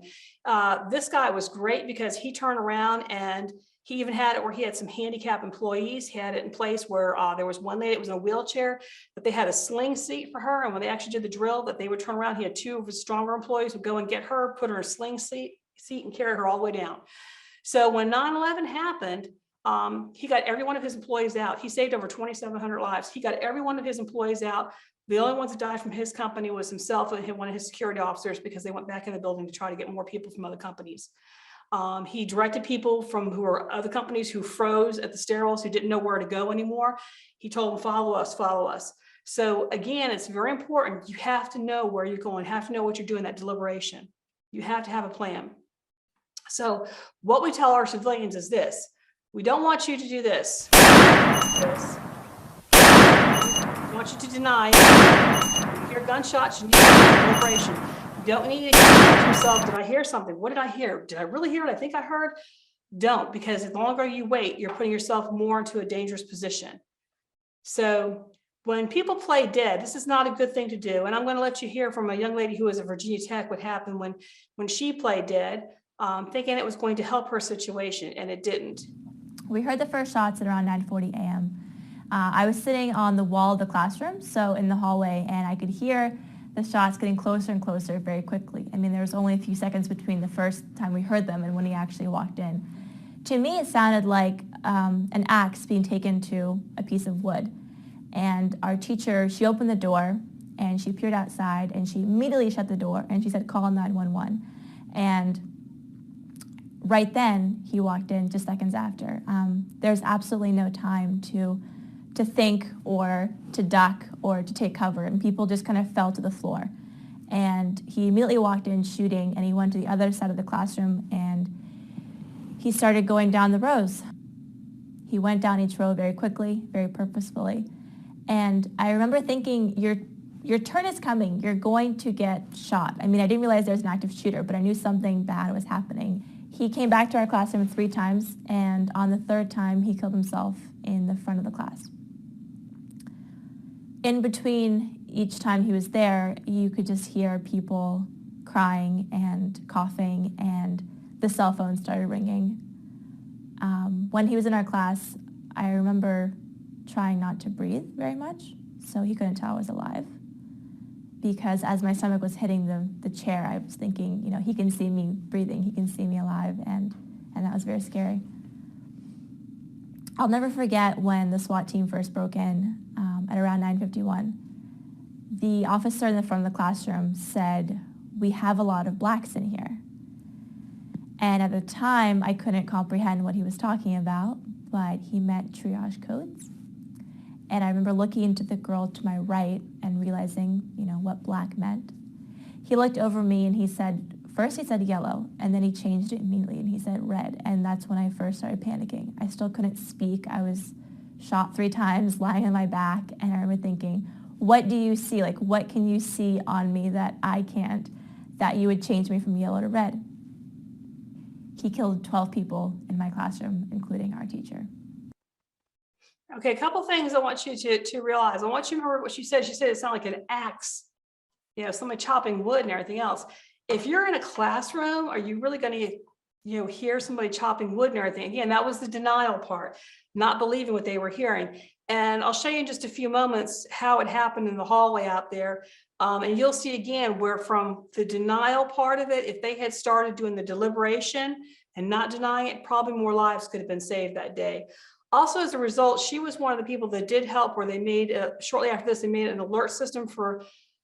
This guy was great because he turned around, and he even had it where he had some handicap employees. He had it in place where there was one lady that was in a wheelchair, but they had a sling seat for her. And when they actually did the drill, that they would turn around, he had 2 of his stronger employees would go and get her, put her in a sling seat and carry her all the way down. So when 9/11 happened, he got every one of his employees out. He saved over 2,700 lives. He got every one of his employees out. The only ones that died from his company was himself and one of his security officers, because they went back in the building to try to get more people from other companies. He directed people who were other companies who froze at the stairwells, who didn't know where to go anymore. He told them, follow us, follow us. So again, it's very important. You have to know where you're going, you have to know what you're doing, that deliberation. You have to have a plan. So what we tell our civilians is this: we don't want you to do this. We want you to deny it. You hear gunshots, you need deliberation. Don't need to ask yourself, did I hear something? What did I hear? Did I really hear what I think I heard? Don't, because the longer you wait, you're putting yourself more into a dangerous position. So when people play dead, this is not a good thing to do. And I'm going to let you hear from a young lady who was at Virginia Tech what happened when she played dead, thinking it was going to help her situation, and it didn't. We heard the first shots at around 9:40 a.m. I was sitting on the wall of the classroom, so in the hallway, and I could hear the shots getting closer and closer very quickly. I mean, there was only a few seconds between the first time we heard them and when he actually walked in. To me, it sounded like an axe being taken to a piece of wood. And our teacher, she opened the door and she peered outside and she immediately shut the door and she said, call 911. And right then, he walked in just seconds after. There's absolutely no time to to think or to duck or to take cover, and people just kind of fell to the floor. And he immediately walked in shooting, and he went to the other side of the classroom, and he started going down the rows. He went down each row very quickly, very purposefully. And I remember thinking, your turn is coming. You're going to get shot. I mean, I didn't realize there was an active shooter, but I knew something bad was happening. He came back to our classroom 3 times, and on the 3rd time, he killed himself in the front of the class. In between each time he was there, you could just hear people crying and coughing, and the cell phone started ringing. When he was in our class, I remember trying not to breathe very much, so he couldn't tell I was alive. Because as my stomach was hitting the chair, I was thinking, you know, he can see me breathing, he can see me alive, and that was very scary. I'll never forget when the SWAT team first broke in at around 9:51. The officer in the front of the classroom said, "We have a lot of blacks in here." And at the time, I couldn't comprehend what he was talking about, but he meant triage codes. And I remember looking into the girl to my right and realizing, you know, what black meant. He looked over me and he said, first he said yellow, and then he changed it immediately and he said red. And that's when I first started panicking. I still couldn't speak. I was shot 3 times, lying on my back. And I remember thinking, what do you see? Like, what can you see on me that I can't, that you would change me from yellow to red? He killed 12 people in my classroom, including our teacher. Okay, a couple things I want you to realize. I want you to remember what she said. She said it sounded like an axe, you know, somebody chopping wood and everything else. If you're in a classroom, are you really going to, you know, hear somebody chopping wood and everything? Again, that was the denial part, not believing what they were hearing. And I'll show you in just a few moments how it happened in the hallway out there. And you'll see again where from the denial part of it, if they had started doing the deliberation and not denying it, probably more lives could have been saved that day. Also, as a result, she was one of the people that did help where they made, shortly after this, they made an alert system for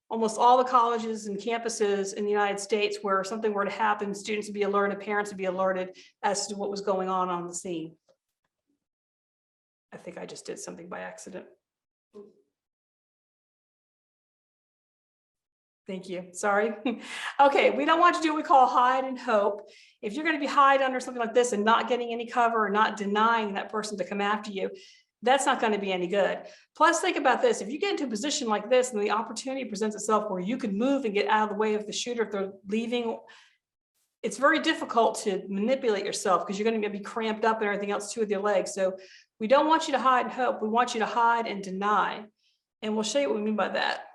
almost all the colleges and campuses in the United States where something were to happen, students would be alerted, parents would be alerted as to what was going on the scene. I think I just did something by accident. Thank you. Sorry. Okay, we don't want to do what we call hide and hope. If you're going to be hiding under something like this and not getting any cover or not denying that person to come after you, that's not going to be any good. Plus, think about this. If you get into a position like this and the opportunity presents itself where you can move and get out of the way of the shooter if they're leaving, it's very difficult to manipulate yourself because you're going to be cramped up and everything else too with your legs. So we don't want you to hide and hope. We want you to hide and deny. And we'll show you what we mean by that.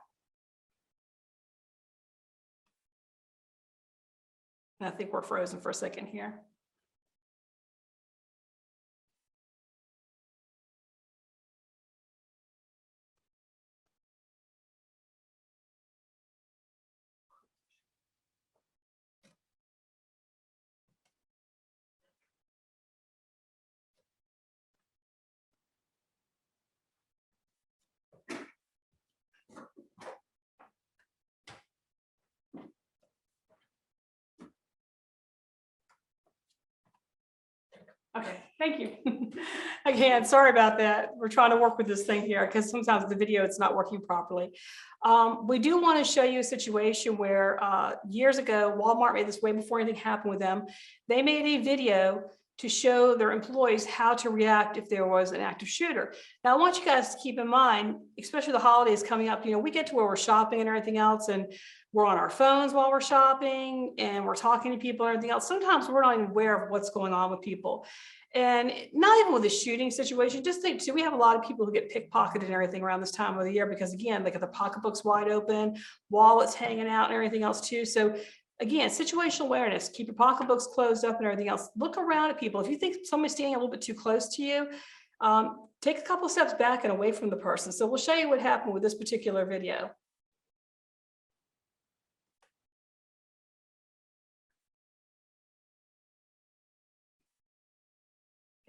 I think we're frozen for a second here. Okay, thank you. Again, sorry about that. We're trying to work with this thing here because sometimes the video, it's not working properly. We do want to show you a situation where years ago, Walmart made this way before anything happened with them. They made a video to show their employees how to react if there was an active shooter. Now, I want you guys to keep in mind, especially the holidays coming up, you know, we get to where we're shopping and everything else, and we're on our phones while we're shopping and we're talking to people and everything else. Sometimes we're not even aware of what's going on with people. And not even with a shooting situation, just think too, we have a lot of people who get pickpocketed and everything around this time of the year because again, they got the pocketbooks wide open, wallets hanging out and everything else too. So again, situational awareness, keep your pocketbooks closed up and everything else. Look around at people. If you think somebody's standing a little bit too close to you, take a couple steps back and away from the person. So we'll show you what happened with this particular video.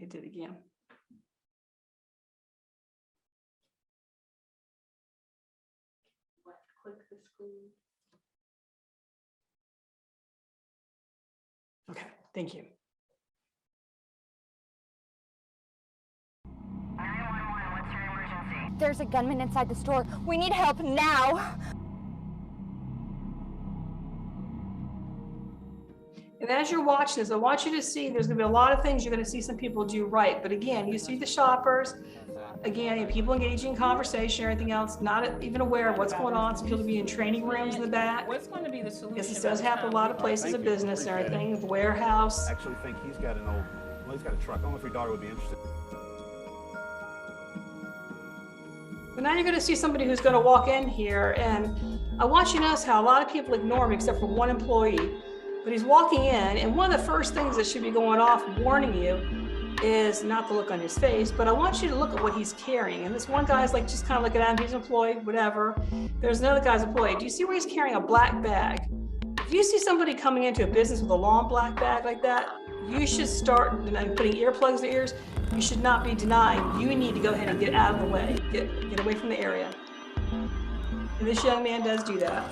It did again. Click the screen. Okay, thank you. 911, what's your emergency? There's a gunman inside the store. We need help now. And as you're watching this, I want you to see there's going to be a lot of things you're going to see some people do right. But again, you see the shoppers, again, people engaging in conversation, everything else, not even aware of what's going on. Some people be in training rooms in the back. What's going to be the solution? Yes, this does happen a lot of places of business and everything, the warehouse. I actually think he's got an old, well, he's got a truck. I don't know if your daughter would be interested. But now you're going to see somebody who's going to walk in here, and I want you to notice how a lot of people ignore him except for one employee. But he's walking in, and one of the first things that should be going off warning you is not the look on his face, but I want you to look at what he's carrying. And this one guy's like just kind of looking at him, he's employed, whatever. There's another guy's employed. Do you see where he's carrying a black bag? If you see somebody coming into a business with a long black bag like that, you should start putting earplugs in their ears. You should not be denying. You need to go ahead and get out of the way, get away from the area. And this young man does do that.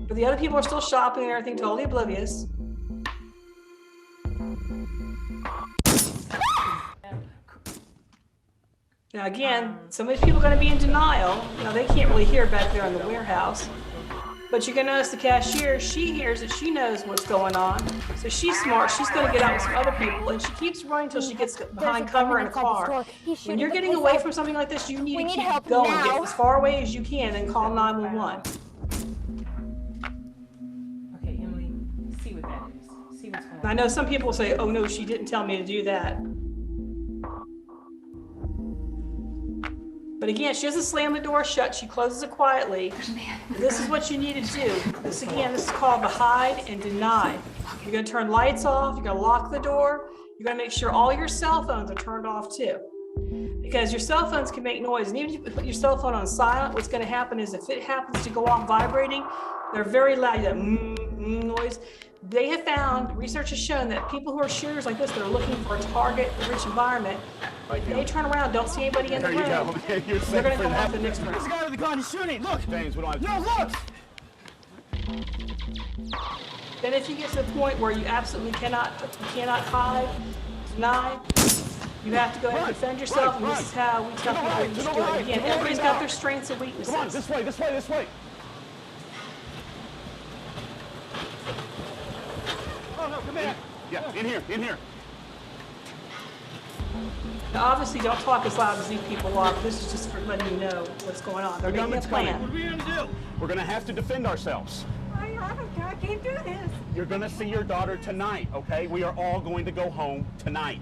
But the other people are still shopping and everything, totally oblivious. Now again, some of these people are going to be in denial. Now they can't really hear back there in the warehouse. But you're going to notice the cashier, she hears it, she knows what's going on. So she's smart, she's going to get out with some other people, and she keeps running until she gets behind cover in a car. When you're getting away from something like this, you need to keep going, get as far away as you can and call 911. Okay, Emily, see what that is. See what's going on. I know some people say, oh no, she didn't tell me to do that. But again, she doesn't slam the door shut, she closes it quietly. This is what you need to do. This is called the hide and deny. You're gonna turn lights off, you're gonna lock the door, you're gonna make sure all your cell phones are turned off too. Because your cell phones can make noise, and even if you put your cell phone on silent, what's gonna happen is if it happens to go off vibrating, they're very loud, that noise. They have found, research has shown that people who are shooters like this that are looking for a target-rich environment, if they turn around, don't see anybody in the room, they're going to come off the next room. There's a guy with a gun, he's shooting. Look, James, we don't have to. No, look! Then if you get to the point where you absolutely cannot hide, deny, you have to go ahead and defend yourself, and this is how we tell people you should do it. Again, everybody's got their strengths and weaknesses. Come on, this way, this way, this way. Oh, no, come back. Yeah, in here, in here. Now, obviously, don't talk as loud as these people are. This is just for letting you know what's going on. They're making a plan. What are we going to do? We're going to have to defend ourselves. I can't do this. You're going to see your daughter tonight, okay? We are all going to go home tonight,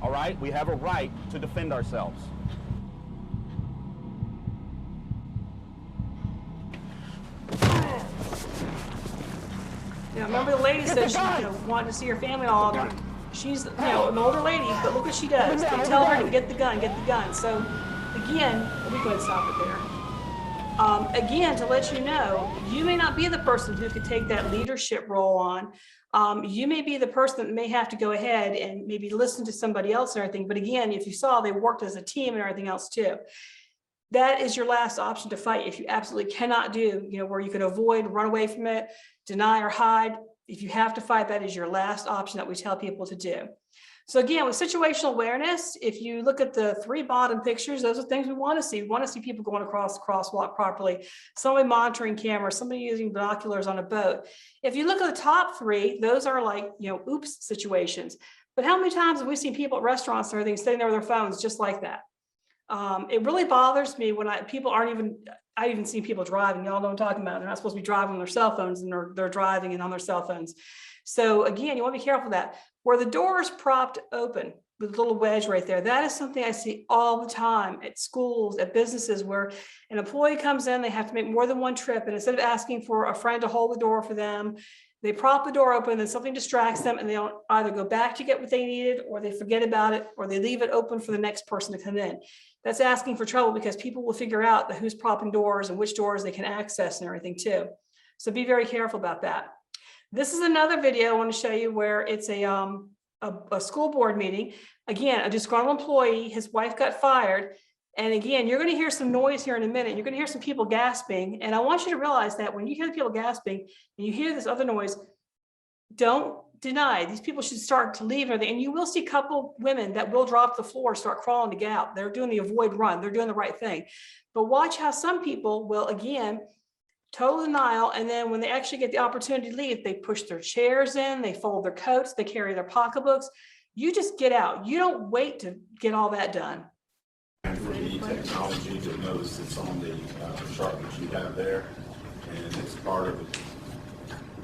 all right? We have a right to defend ourselves. Now, remember the lady said she wanted to see her family all the time. She's an older lady, but look what she does. They tell her to get the gun, get the gun. So again, let me go ahead and stop it there. Again, to let you know, you may not be the person who could take that leadership role on. You may be the person that may have to go ahead and maybe listen to somebody else and everything. But again, if you saw, they worked as a team and everything else too. That is your last option to fight. If you absolutely cannot do, where you can avoid, run away from it, deny or hide, if you have to fight, that is your last option that we tell people to do. So again, with situational awareness, if you look at the 3 bottom pictures, those are things we want to see. We want to see people going across the crosswalk properly, somebody monitoring cameras, somebody using binoculars on a boat. If you look at the top 3, those are like, oops situations. But how many times have we seen people at restaurants and everything sitting there with their phones just like that? It really bothers me when I even see people driving. Y'all know what I'm talking about. They're not supposed to be driving on their cell phones, and they're driving and on their cell phones. So again, you want to be careful of that. Where the door is propped open with a little wedge right there, that is something I see all the time at schools, at businesses, where an employee comes in, they have to make more than one trip, and instead of asking for a friend to hold the door for them, they prop the door open, then something distracts them, and they don't either go back to get what they needed, or they forget about it, or they leave it open for the next person to come in. That's asking for trouble, because people will figure out who's propping doors and which doors they can access and everything too. So be very careful about that. This is another video I want to show you where it's a school board meeting. Again, a disgruntled employee, his wife got fired. And again, you're going to hear some noise here in a minute. You're going to hear some people gasping. And I want you to realize that when you hear the people gasping and you hear this other noise, don't deny. These people should start to leave, and you will see a couple women that will drop the floor, start crawling to get out. They're doing the avoid run. They're doing the right thing. But watch how some people will, again, total denial, and then when they actually get the opportunity to leave, they push their chairs in, they fold their coats, they carry their pocketbooks. You just get out. You don't wait to get all that done. And for the technology to notice it's on the chart that you have there, and it's part of the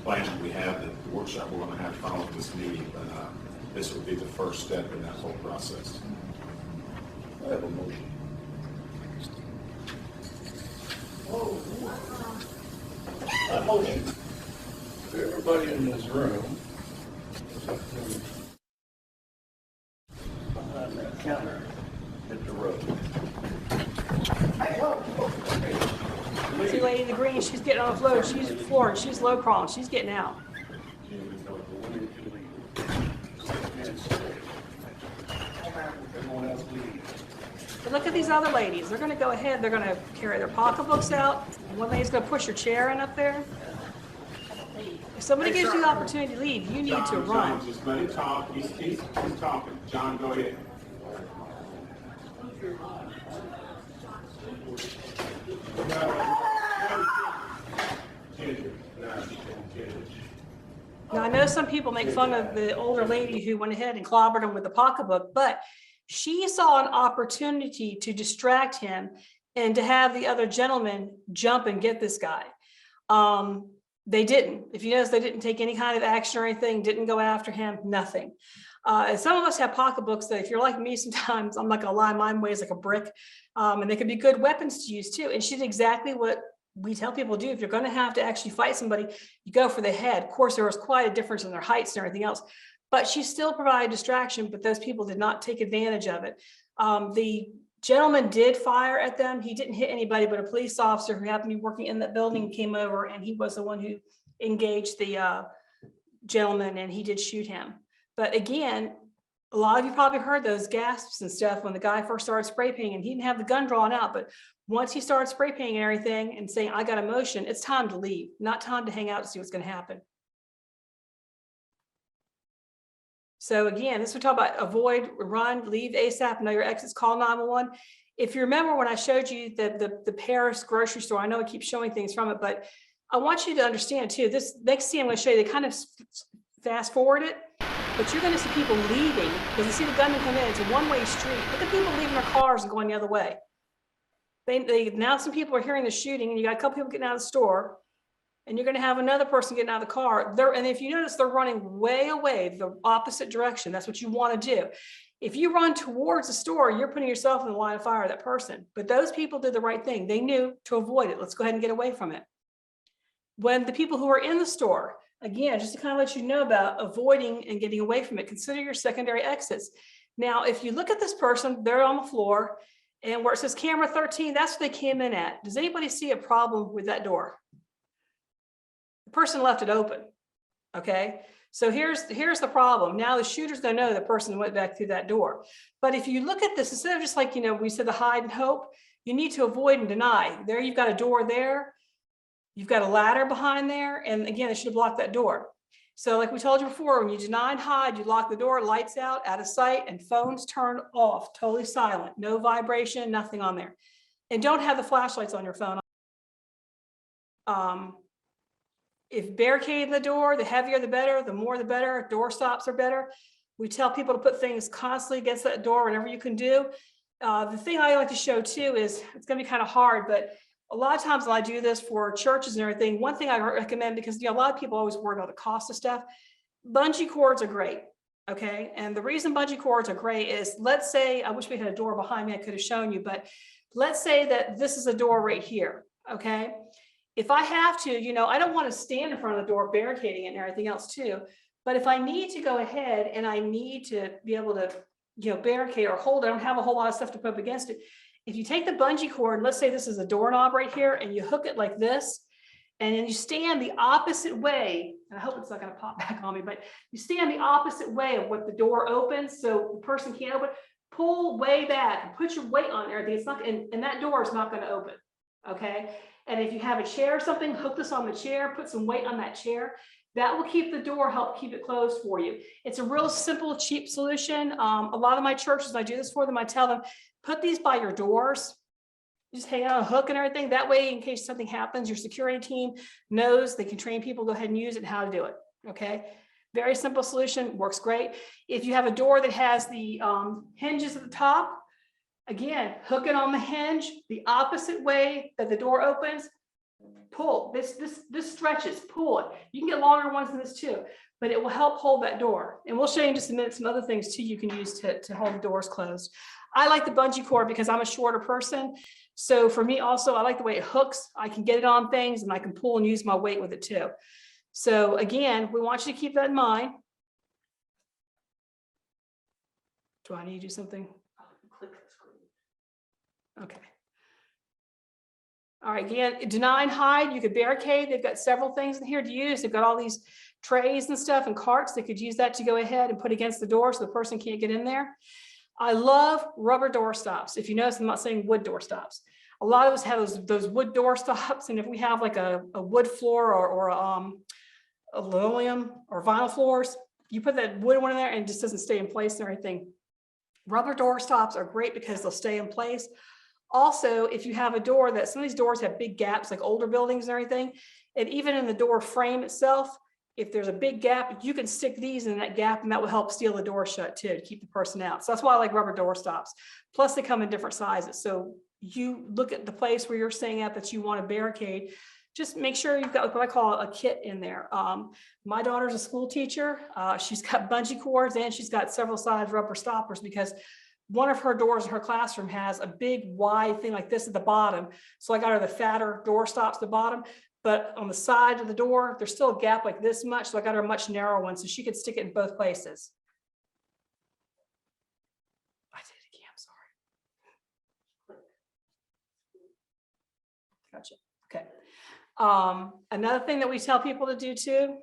plan that we have, that the workshop we're going to have following this meeting, but this would be the first step in that whole process. I have a motion. A motion. Everybody in this room behind that counter hit the road. See lady in the green, she's getting on the floor, she's at the floor, and she's low crawling, she's getting out. But look at these other ladies. They're going to go ahead. They're going to carry their pocketbooks out. One lady's going to push her chair in up there. If somebody gives you the opportunity to leave, you need to run. John, just let him talk. He's talking. John, go ahead. Now, I know some people make fun of the older lady who went ahead and clobbered him with the pocketbook, but she saw an opportunity to distract him and to have the other gentleman jump and get this guy. They didn't. If you notice, they didn't take any kind of action or anything, didn't go after him, nothing. And some of us have pocketbooks that if you're like me, sometimes I'm not gonna lie, mine weighs like a brick, and they can be good weapons to use too. And she did exactly what we tell people to do. If you're going to have to actually fight somebody, you go for the head. Of course, there was quite a difference in their heights and everything else, but she still provided distraction, but those people did not take advantage of it. The gentleman did fire at them. He didn't hit anybody, but a police officer who happened to be working in that building came over, and he was the one who engaged the gentleman, and he did shoot him. But again, a lot of you probably heard those gasps and stuff when the guy first started spray painting, and he didn't have the gun drawn out, but once he started spray painting and everything and saying, I got emotion, it's time to leave, not time to hang out to see what's going to happen. So again, this we talk about avoid, run, leave ASAP, know your exits, call 911. If you remember when I showed you the Paris grocery store, I know I keep showing things from it, but I want you to understand too, this next scene I'm going to show you, they kind of fast forward it, but you're going to see people leaving because you see the gunman come in. It's a one-way street. Look at people leaving their cars and going the other way. Now some people are hearing the shooting, and you got a couple people getting out of the store, and you're going to have another person getting out of the car. And if you notice, they're running way away, the opposite direction. That's what you want to do. If you run towards the store, you're putting yourself in the line of fire of that person. But those people did the right thing. They knew to avoid it. Let's go ahead and get away from it. When the people who are in the store, again, just to kind of let you know about avoiding and getting away from it, consider your secondary exits. Now, if you look at this person, they're on the floor, and where it says camera 13, that's what they came in at. Does anybody see a problem with that door? The person left it open, okay? So here's the problem. Now the shooters don't know the person went back through that door. But if you look at this, instead of just like, we said the hide and hope, you need to avoid and deny. There you've got a door there. You've got a ladder behind there. And again, they should have blocked that door. So like we told you before, when you deny and hide, you lock the door, lights out of sight, and phones turned off, totally silent, no vibration, nothing on there. And don't have the flashlights on your phone. If barricading the door, the heavier the better, the more the better, door stops are better. We tell people to put things constantly against that door whenever you can do. The thing I like to show too is, it's gonna be kind of hard, but a lot of times when I do this for churches and everything, one thing I recommend, because a lot of people always worry about the cost of stuff, bungee cords are great, okay? And the reason bungee cords are great is, let's say, I wish we had a door behind me I could have shown you, but let's say that this is a door right here, okay? If I have to, I don't want to stand in front of the door barricading it and everything else too, but if I need to go ahead and I need to be able to, barricade or hold it, I don't have a whole lot of stuff to put up against it. If you take the bungee cord, let's say this is a doorknob right here, and you hook it like this, and then you stand the opposite way, and I hope it's not going to pop back on me, but you stand the opposite way of what the door opens, so the person can't open, pull way back, and put your weight on everything. It's not, and that door is not going to open, okay? And if you have a chair or something, hook this on the chair, put some weight on that chair. That will keep the door, help keep it closed for you. It's a real simple, cheap solution. A lot of my churches, I do this for them, I tell them, put these by your doors. Just hang out a hook and everything. That way, in case something happens, your security team knows they can train people, go ahead and use it and how to do it, okay? Very simple solution, works great. If you have a door that has the hinges at the top, again, hook it on the hinge, the opposite way that the door opens, pull. This stretches, pull it. You can get longer ones than this too, but it will help hold that door. And we'll show you in just a minute some other things too you can use to hold the doors closed. I like the bungee cord because I'm a shorter person. So for me also, I like the way it hooks. I can get it on things and I can pull and use my weight with it too. So again, we want you to keep that in mind. Do I need to do something? Click the screen. Okay. All right, again, deny and hide, you could barricade. They've got several things in here to use. They've got all these trays and stuff and carts. They could use that to go ahead and put against the door so the person can't get in there. I love rubber door stops. If you notice, I'm not saying wood door stops. A lot of us have those wood door stops, and if we have like a wood floor or a linoleum or vinyl floors, you put that wood one in there and it just doesn't stay in place and everything. Rubber door stops are great because they'll stay in place. Also, if you have a door that some of these doors have big gaps, like older buildings and everything, and even in the door frame itself, if there's a big gap, you can stick these in that gap and that will help seal the door shut too, to keep the person out. So that's why I like rubber door stops. Plus they come in different sizes. So you look at the place where you're staying at that you want to barricade, just make sure you've got what I call a kit in there. My daughter's a school teacher. She's got bungee cords and she's got several size rubber stoppers because one of her doors in her classroom has a big wide thing like this at the bottom. So I got her the fatter door stops at the bottom, but on the side of the door, there's still a gap like this much. So I got her a much narrower one so she could stick it in both places. I did it again, I'm sorry. Gotcha, okay. Another thing that we tell people to do too.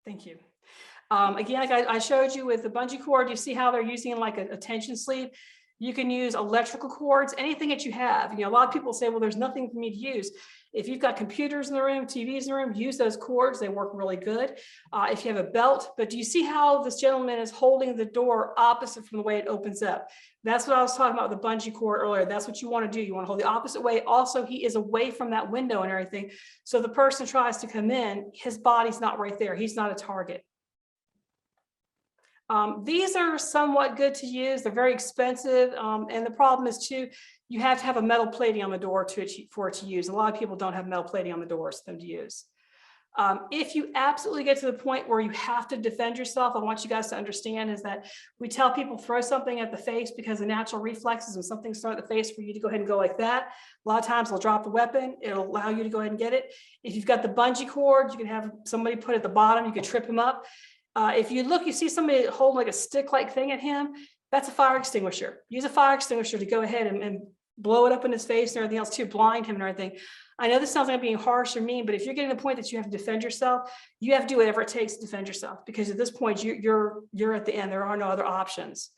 Thank you. Again, like I showed you with the bungee cord, you see how they're using like a tension sleeve. You can use electrical cords, anything that you have. You know, a lot of people say, well, there's nothing for me to use. If you've got computers in the room, TVs in the room, use those cords. They work really good. If you have a belt, but do you see how this gentleman is holding the door opposite from the way it opens up? That's what I was talking about with the bungee cord earlier. That's what you want to do. You want to hold the opposite way. Also, he is away from that window and everything. So the person tries to come in, his body's not right there. He's not a target. These are somewhat good to use. They're very expensive. And the problem is too, you have to have a metal plating on the door for it to use. A lot of people don't have metal plating on the doors for them to use. If you absolutely get to the point where you have to defend yourself, I want you guys to understand is that we tell people throw something at the face because the natural reflexes when something's thrown at the face for you to go ahead and go like that. A lot of times they'll drop the weapon. It'll allow you to go ahead and get it. If you've got the bungee cord, you can have somebody put it at the bottom. You can trip him up. If you look, you see somebody holding like a stick-like thing at him, that's a fire extinguisher. Use a fire extinguisher to go ahead and blow it up in his face and everything else to blind him and everything. I know this sounds like being harsh or mean, but if you're getting to the point that you have to defend yourself, you have to do whatever it takes to defend yourself because at this point you're at the end. There are no other options.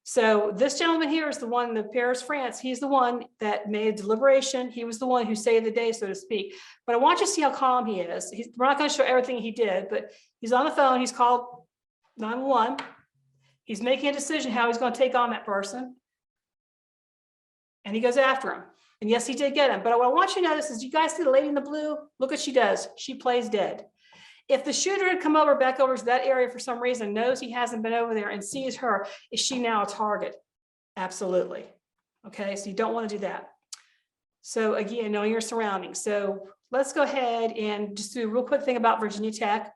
So this gentleman here is the one in Paris, France. He's the one that made Deliberation. He was the one who saved the day, so to speak. But I want you to see how calm he is. We're not going to show everything he did, but he's on the phone. He's called 911. He's making a decision how he's going to take on that person. And he goes after him. And yes, he did get him. But what I want you to notice is you guys see the lady in the blue? Look what she does. She plays dead. If the shooter had come back over to that area for some reason, knows he hasn't been over there and sees her, is she now a target? Absolutely. Okay, so you don't want to do that. So again, knowing your surroundings. So let's go ahead and just do a real quick thing about Virginia Tech.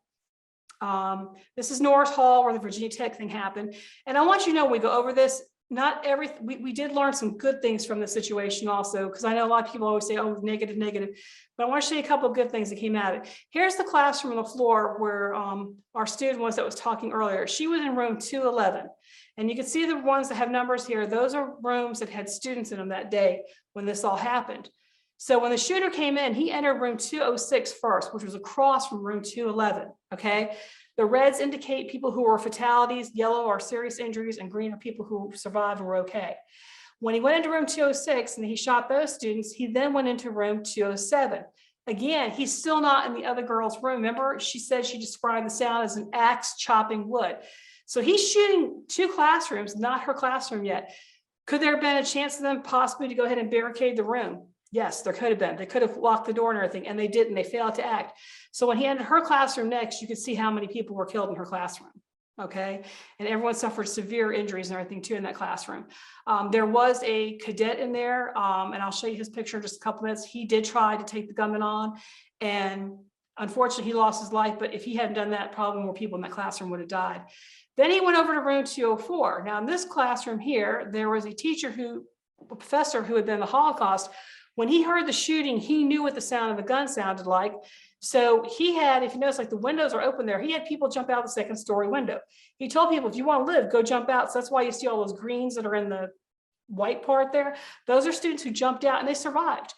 This is Norris Hall where the Virginia Tech thing happened. And I want you to know when we go over this, not everything, we did learn some good things from the situation also, because I know a lot of people always say, oh, negative, negative. But I want to show you a couple of good things that came out of it. Here's the classroom on the floor where our student was that was talking earlier. She was in room 211. And you can see the ones that have numbers here. Those are rooms that had students in them that day when this all happened. So when the shooter came in, he entered room 206 first, which was across from room 211, okay? The reds indicate people who were fatalities, yellow are serious injuries, and green are people who survived and were okay. When he went into room 206 and he shot those students, he then went into room 207. Again, he's still not in the other girl's room. Remember, she said she described the sound as an axe chopping wood. So he's shooting 2 classrooms, not her classroom yet. Could there have been a chance for them possibly to go ahead and barricade the room? Yes, there could have been. They could have locked the door and everything, and they didn't. They failed to act. So when he entered her classroom next, you could see how many people were killed in her classroom. Okay, and everyone suffered severe injuries and everything too in that classroom. There was a cadet in there, and I'll show you his picture in just a couple minutes. He did try to take the gunman on, and unfortunately he lost his life, but if he hadn't done that, probably more people in that classroom would have died. Then he went over to room 204. Now in this classroom here, there was a professor who had been in the Holocaust. When he heard the shooting, he knew what the sound of a gun sounded like. So he had, if you notice, like the windows are open there, he had people jump out the 2nd story window. He told people, if you want to live, go jump out. So that's why you see all those greens that are in the white part there. Those are students who jumped out and they survived.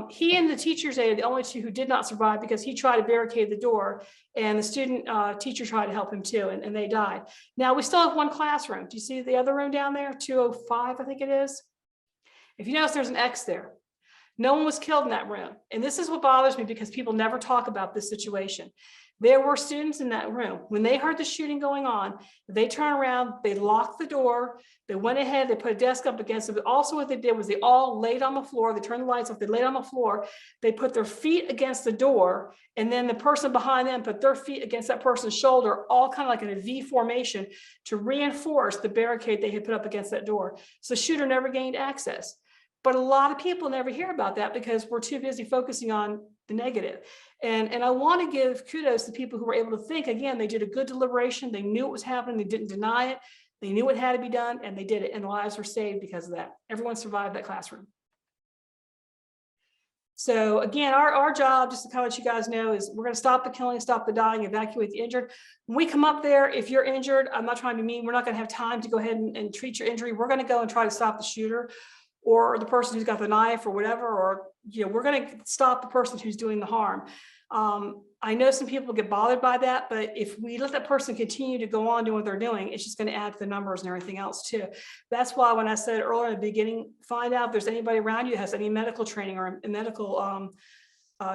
He and the teacher's aide are the only 2 who did not survive because he tried to barricade the door and the student teacher tried to help him too, and they died. Now we still have 1 classroom. Do you see the other room down there? 205, I think it is. If you notice, there's an X there. No one was killed in that room. And this is what bothers me because people never talk about this situation. There were students in that room. When they heard the shooting going on, they turned around, they locked the door, they went ahead, they put a desk up against it. But also what they did was they all laid on the floor, they turned the lights off, they laid on the floor, they put their feet against the door, and then the person behind them put their feet against that person's shoulder, all kind of like in a V formation to reinforce the barricade they had put up against that door. So the shooter never gained access. But a lot of people never hear about that because we're too busy focusing on the negative. And I want to give kudos to people who were able to think. Again, they did a good deliberation. They knew what was happening. They didn't deny it. They knew what had to be done, and they did it. And lives were saved because of that. Everyone survived that classroom. So again, our job, just to kind of let you guys know, is we're going to stop the killing, stop the dying, evacuate the injured. When we come up there, if you're injured, I'm not trying to be mean, we're not going to have time to go ahead and treat your injury. We're going to go and try to stop the shooter or the person who's got the knife or whatever, or we're going to stop the person who's doing the harm. I know some people get bothered by that, but if we let that person continue to go on doing what they're doing, it's just going to add to the numbers and everything else too. That's why when I said earlier in the beginning, find out if there's anybody around you that has any medical training or medical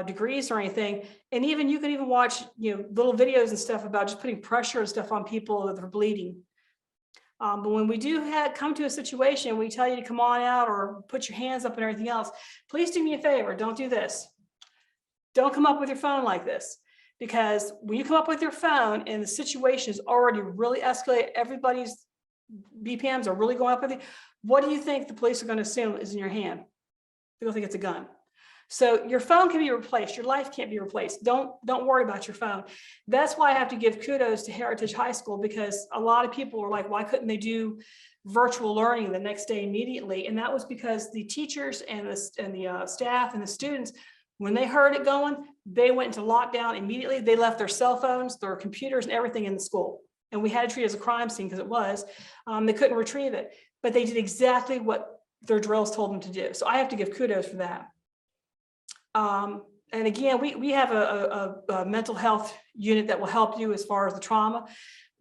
degrees or anything. And even you can even watch little videos and stuff about just putting pressure and stuff on people that are bleeding. But when we do come to a situation, we tell you to come on out or put your hands up and everything else, please do me a favor. Don't do this. Don't come up with your phone like this, because when you come up with your phone and the situation is already really escalated, everybody's BPMs are really going up with you. What do you think the police are going to assume is in your hand? They're going to think it's a gun. So your phone can be replaced. Your life can't be replaced. Don't worry about your phone. That's why I have to give kudos to Heritage High School, because a lot of people are like, why couldn't they do virtual learning the next day immediately? And that was because the teachers and the staff and the students, when they heard it going, they went into lockdown immediately. They left their cell phones, their computers, and everything in the school. And we had to treat it as a crime scene because it was. They couldn't retrieve it, but they did exactly what their drills told them to do. So I have to give kudos for that. And again, we have a mental health unit that will help you as far as the trauma.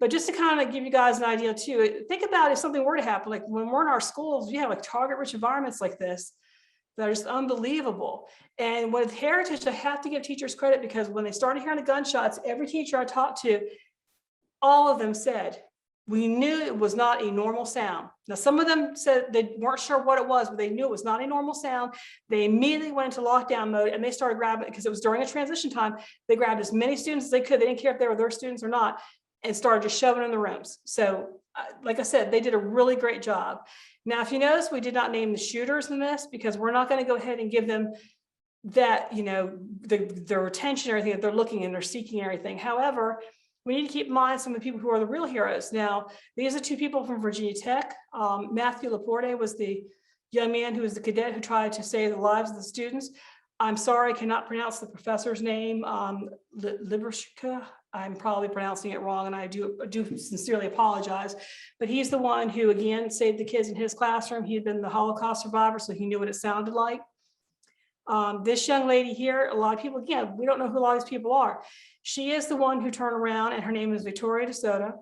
But just to kind of give you guys an idea too, think about if something were to happen, like when we're in our schools, we have like target-rich environments like this that are just unbelievable. And with Heritage, I have to give teachers credit, because when they started hearing the gunshots, every teacher I talked to, all of them said, we knew it was not a normal sound. Now, some of them said they weren't sure what it was, but they knew it was not a normal sound. They immediately went into lockdown mode and they started grabbing, because it was during a transition time, they grabbed as many students as they could. They didn't care if they were their students or not, and started just shoving in the rooms. So like I said, they did a really great job. Now, if you notice, we did not name the shooters in this, because we're not going to go ahead and give them that, their attention, everything that they're looking and they're seeking and everything. However, we need to keep in mind some of the people who are the real heroes. Now, these are 2 people from Virginia Tech. Matthew Laporte was the young man who was the cadet who tried to save the lives of the students. I'm sorry, I cannot pronounce the professor's name. Libershka, I'm probably pronouncing it wrong, and I do sincerely apologize. But he's the one who, again, saved the kids in his classroom. He had been the Holocaust survivor, so he knew what it sounded like. This young lady here, a lot of people, again, we don't know who a lot of these people are. She is the one who turned around, and her name is Victoria de Soto,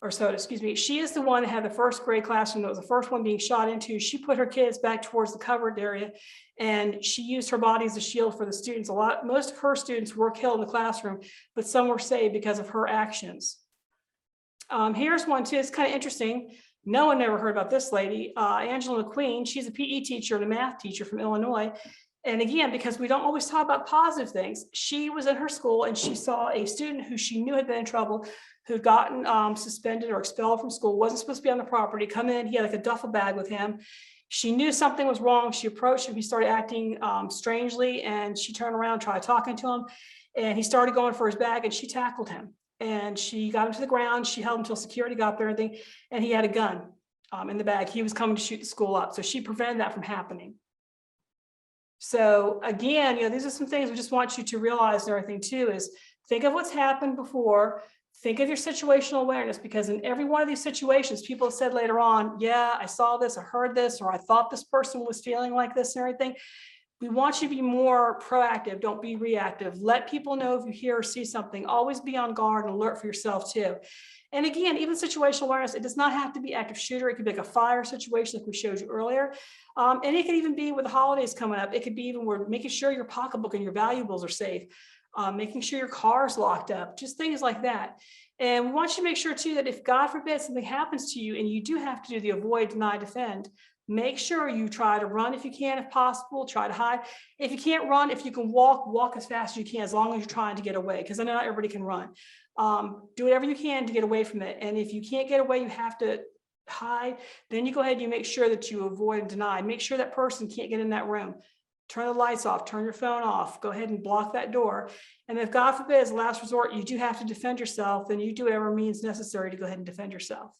or Soto, excuse me, she is the one that had the first grade classroom that was the first one being shot into. She put her kids back towards the covered area, and she used her body as a shield for the students. Most of her students were killed in the classroom, but some were saved because of her actions. Here's one too, it's kind of interesting. No one ever heard about this lady, Angela McQueen. She's a PE teacher and a math teacher from Illinois. And again, because we don't always talk about positive things, she was in her school and she saw a student who she knew had been in trouble, who'd gotten suspended or expelled from school, wasn't supposed to be on the property, come in, he had like a duffel bag with him. She knew something was wrong. She approached him, he started acting strangely, and she turned around, tried talking to him, and he started going for his bag, and she tackled him. And she got him to the ground, she held him until security got there and everything, and he had a gun in the bag. He was coming to shoot the school up. So she prevented that from happening. So again, these are some things we just want you to realize and everything too, is think of what's happened before, think of your situational awareness, because in every one of these situations, people have said later on, yeah, I saw this, I heard this, or I thought this person was feeling like this and everything. We want you to be more proactive. Don't be reactive. Let people know if you hear or see something. Always be on guard and alert for yourself too. And again, even situational awareness, it does not have to be active shooter. It could be like a fire situation like we showed you earlier. And it could even be with the holidays coming up. It could be even where making sure your pocketbook and your valuables are safe, making sure your car's locked up, just things like that. And we want you to make sure too that if God forbid something happens to you and you do have to do the avoid, deny, defend, make sure you try to run if you can, if possible, try to hide. If you can't run, if you can walk as fast as you can, as long as you're trying to get away, because I know not everybody can run. Do whatever you can to get away from it. And if you can't get away, you have to hide, then you go ahead and you make sure that you avoid and deny. Make sure that person can't get in that room. Turn the lights off, turn your phone off, go ahead and block that door. And if God forbid, as a last resort, you do have to defend yourself, then you do whatever means necessary to go ahead and defend yourself.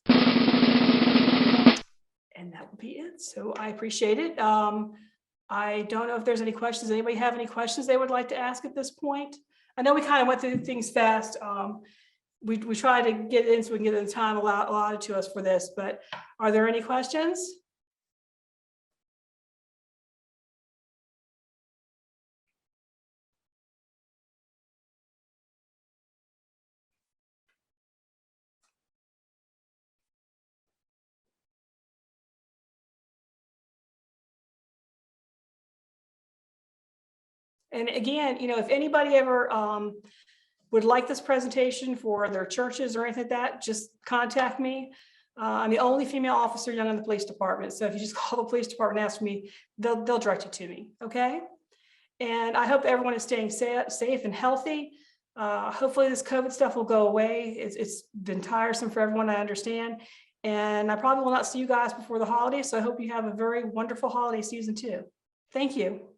And that will be it. So I appreciate it. I don't know if there's any questions. Anybody have any questions they would like to ask at this point? I know we kind of went through things fast. We try to get in so we can get the time allotted to us for this, but are there any questions? And again, if anybody ever would like this presentation for their churches or anything like that, just contact me. I'm the only female officer young in the police department. So if you just call the police department and ask me, they'll direct you to me. Okay. And I hope everyone is staying safe and healthy. Hopefully this COVID stuff will go away. It's been tiresome for everyone, I understand. And I probably will not see you guys before the holidays. So I hope you have a very wonderful holiday season too. Thank you.